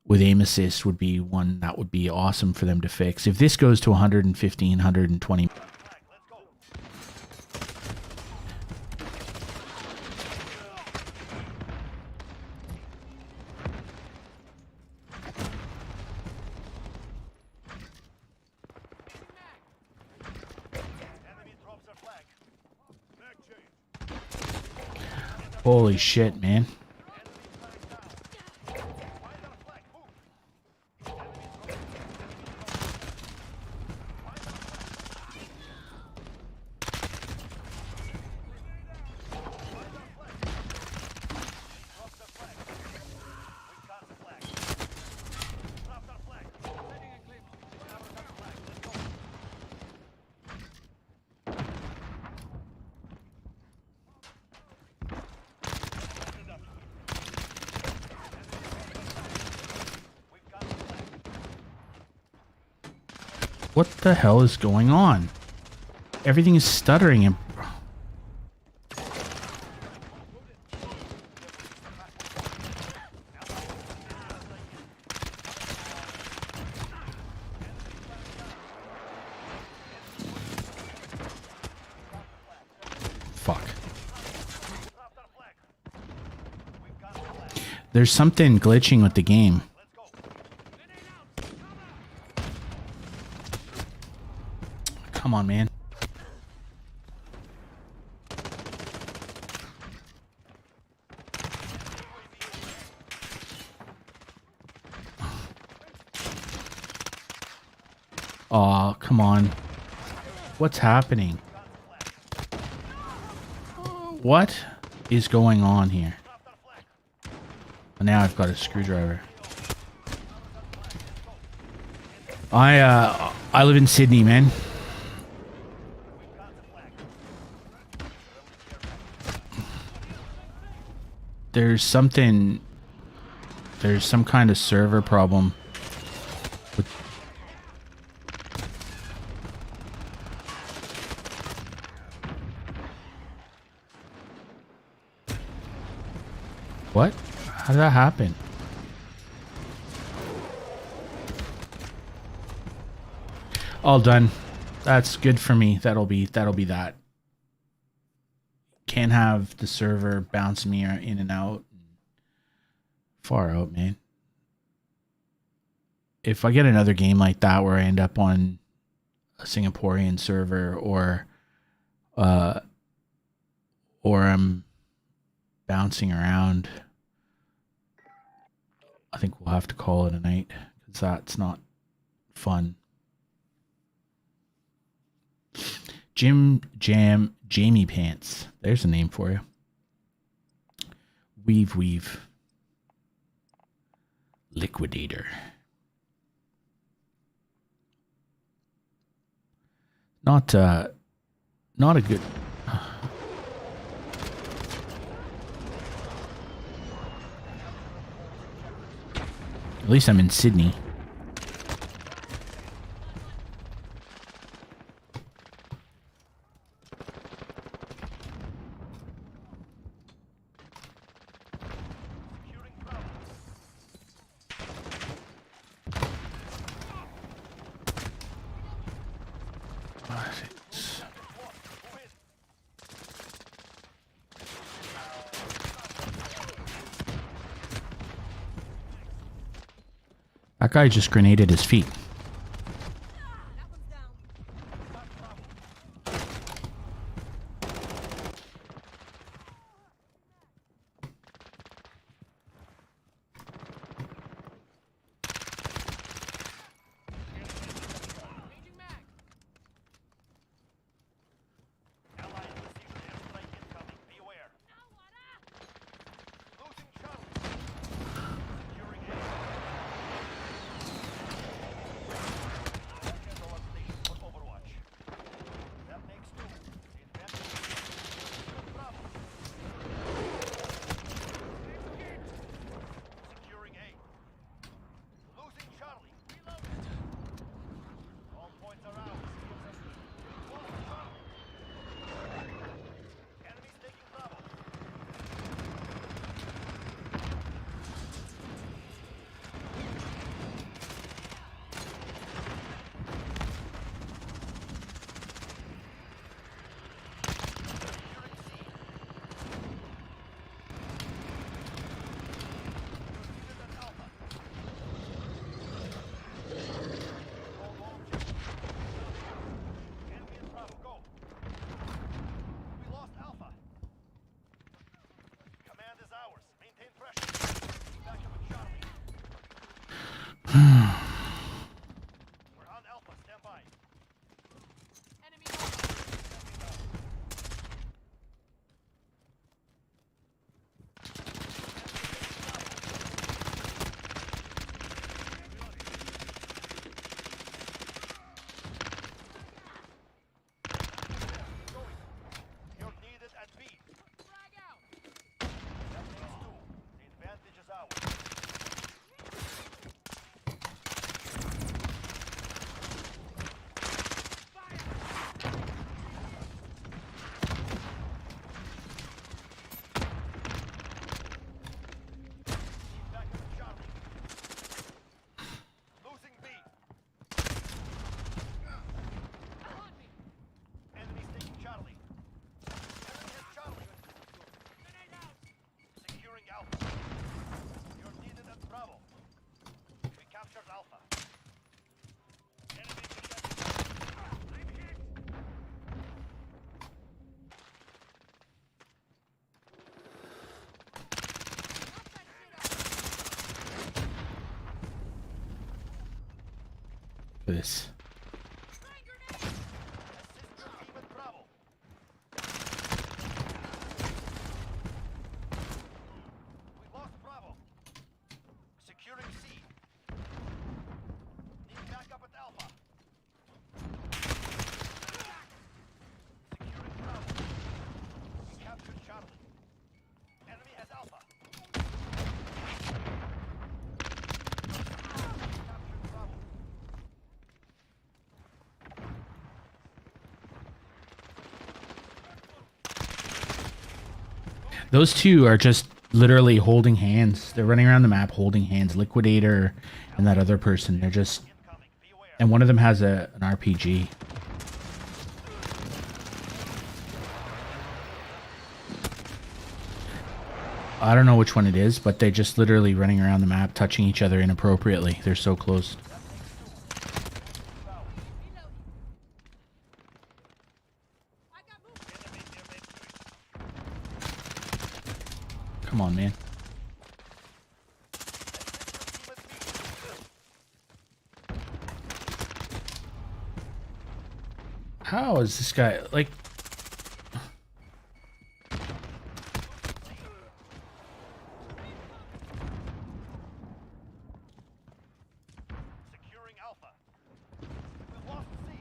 with aim assist would be one that would be awesome for them to fix. If this goes to 115, 120... Let's go. Enemy drops their flag. Mag change. Holy shit, man. Find our flag. Move. Enemy dropping. What the hell is going on? Everything is stuttering and... Fuck. There's something glitching with the game. Come on, man. Aw, come on. What's happening? What is going on here? Now I've got a screwdriver. I live in Sydney, man. There's some kind of server problem with... What? How did that happen? All done. That's good for me. That'll be that. Can't have the server bounce me in and out. Far out, man. If I get another game like that where I end up on a Singaporean server or I'm bouncing around, I think we'll have to call it a night because that's not fun. Jamie Pants. There's a name for you. Weave. Liquidator. Not a good... At least I'm in Sydney. That guy just grenaded his feet. captured Alpha. Enemy detected. I'm hit. For this. Assist your team at Bravo. We lost Bravo. Securing C. Need backup at Alpha. Securing Bravo. We captured Charlie. Enemy has Alpha. Captured Bravo. Those two are just literally holding hands. They're running around the map holding hands. Liquidator and that other person. They're just... Incoming. Beware. And one of them has an RPG. I don't know which one it is, but they're just literally running around the map, touching each other inappropriately. They're so close. Come on, man. How is this guy, like... Securing Alpha. We lost C.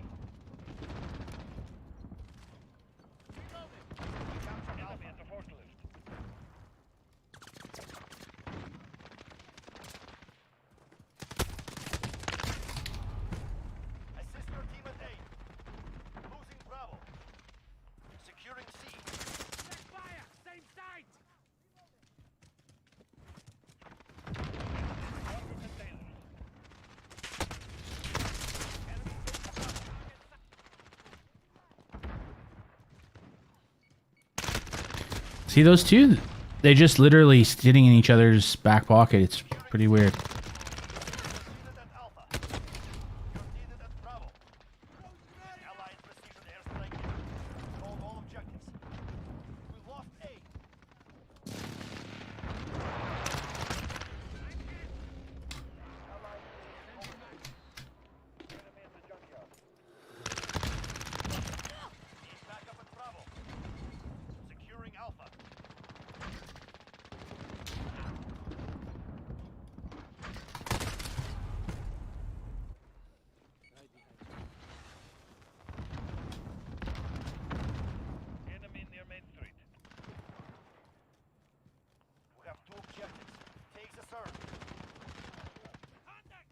Reloading. We captured Alpha at the forklift. Assist your team at A. Losing Bravo. Securing C. Check fire. Same site. Cargo containers. Enemy takes Bravo. See those two? They just literally sitting in each other's back pocket. It's pretty weird. Needed at Alpha. You're needed at Bravo. Allied precision airstrike. Hold all objectives. We lost A. Allied enemy at the junkyard. Need backup at Bravo. Securing Alpha. Enemy near Main Street. We have two objectives. Take the third. Contact!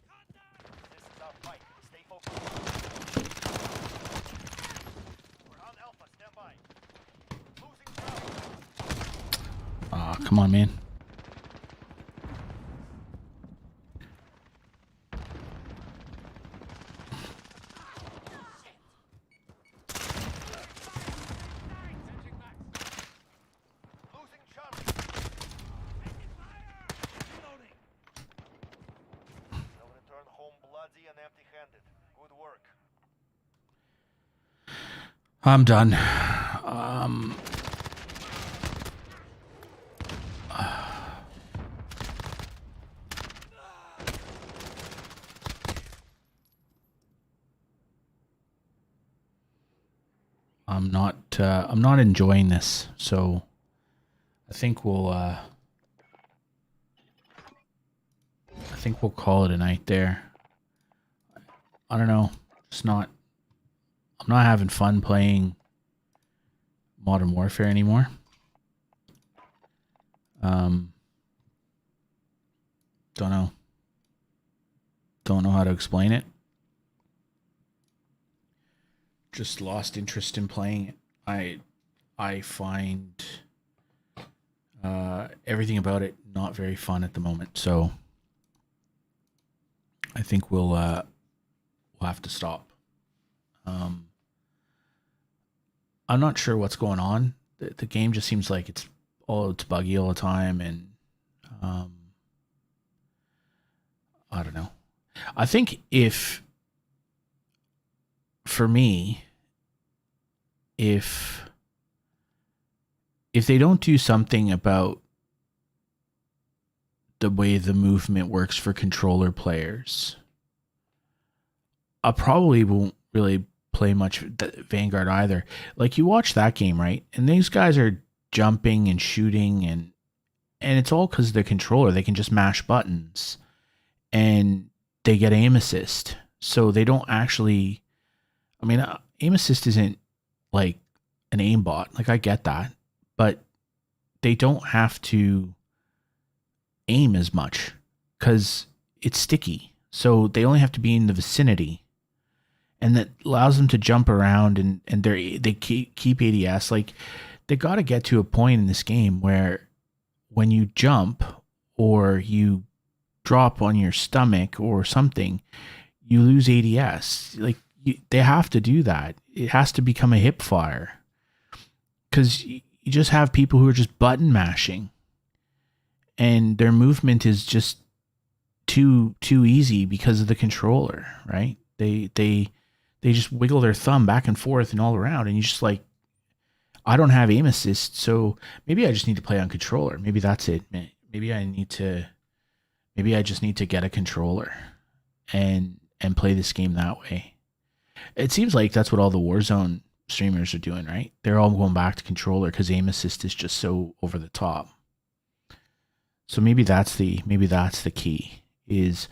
This is our fight. Stay focused. We're on Alpha. Stand by. Losing Bravo. Aw, come on, man. Losing Charlie. Taking fire. Reloading. They'll return home bloody and empty-handed. Good work. I'm done. I'm not enjoying this, so I think we'll call it a night there. I don't know. I'm not having fun playing Modern Warfare anymore. Don't know how to explain it. Just lost interest in playing it. I find everything about it not very fun at the moment. So I think we'll have to stop. I'm not sure what's going on. The game just seems like it's buggy all the time, and I don't know. I think for me, if they don't do something about the way the movement works for controller players, I probably won't really play much Vanguard either. Like, you watch that game, right? And these guys are jumping and shooting, and it's all because of the controller. They can just mash buttons and they get aim assist. So they don't actually, I mean, aim assist isn't like an aimbot. Like, I get that, but they don't have to aim as much because it's sticky. So they only have to be in the vicinity, and that allows them to jump around, and they keep ADS. Like, they got to get to a point in this game where when you jump or you drop on your stomach or something, you lose ADS. Like, they have to do that. It has to become a hip fire, because you just have people who are just button mashing, and their movement is just too easy because of the controller, right? They just wiggle their thumb back and forth and all around, and you just like, I don't have aim assist, so maybe I just need to play on controller. Maybe that's it. Maybe I just need to get a controller and play this game that way. It seems like that's what all the Warzone streamers are doing, right? They're all going back to controller because aim assist is just so over the top. So maybe that's the key. Is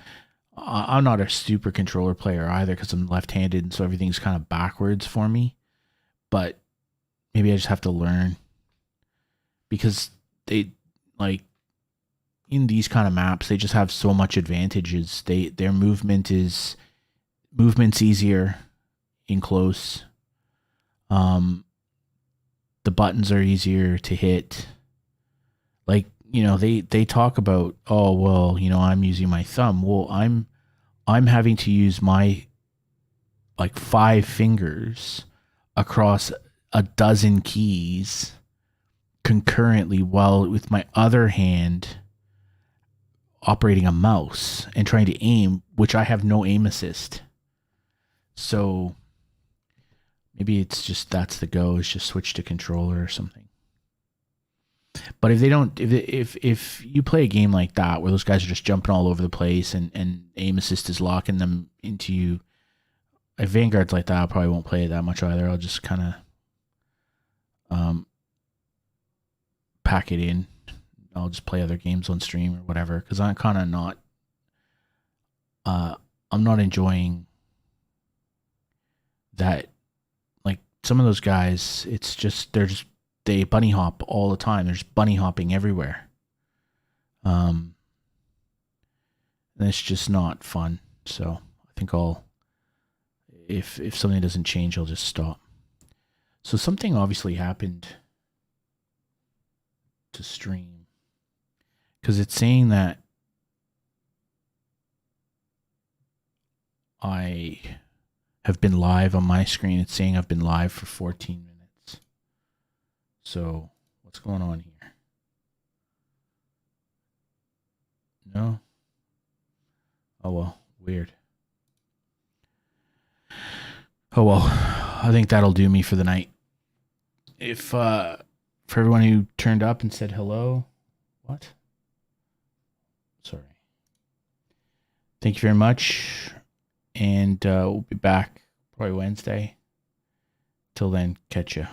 I'm not a super controller player either because I'm left-handed, and so everything's kind of backwards for me. But maybe I just have to learn, because they, like, in these kind of maps, they just have so much advantages. Their movement's easier in close. The buttons are easier to hit. Like, you know, they talk about, oh, well, you know, I'm using my thumb. Well, I'm having to use my, like, 5 fingers across a dozen keys concurrently, while with my other hand operating a mouse and trying to aim, which I have no aim assist. So maybe it's just, that's the go, is just switch to controller or something. But if they don't, if you play a game like that where those guys are just jumping all over the place and aim assist is locking them into you, if Vanguard's like that, I probably won't play it that much either. I'll just kind of pack it in. I'll just play other games on stream or whatever, because I'm kind of not, I'm not enjoying that. Like, some of those guys, it's just, they bunny hop all the time. There's bunny hopping everywhere. And it's just not fun. So I think if something doesn't change, I'll just stop. So something obviously happened to stream, because it's saying that I have been live on my screen. It's saying I've been live for 14 minutes. So what's going on here? No? Oh, well, weird. Oh, well, I think that'll do me for the night. If, for everyone who turned up and said hello, what? Sorry. Thank you very much. And we'll be back probably Wednesday. Till then, catch ya.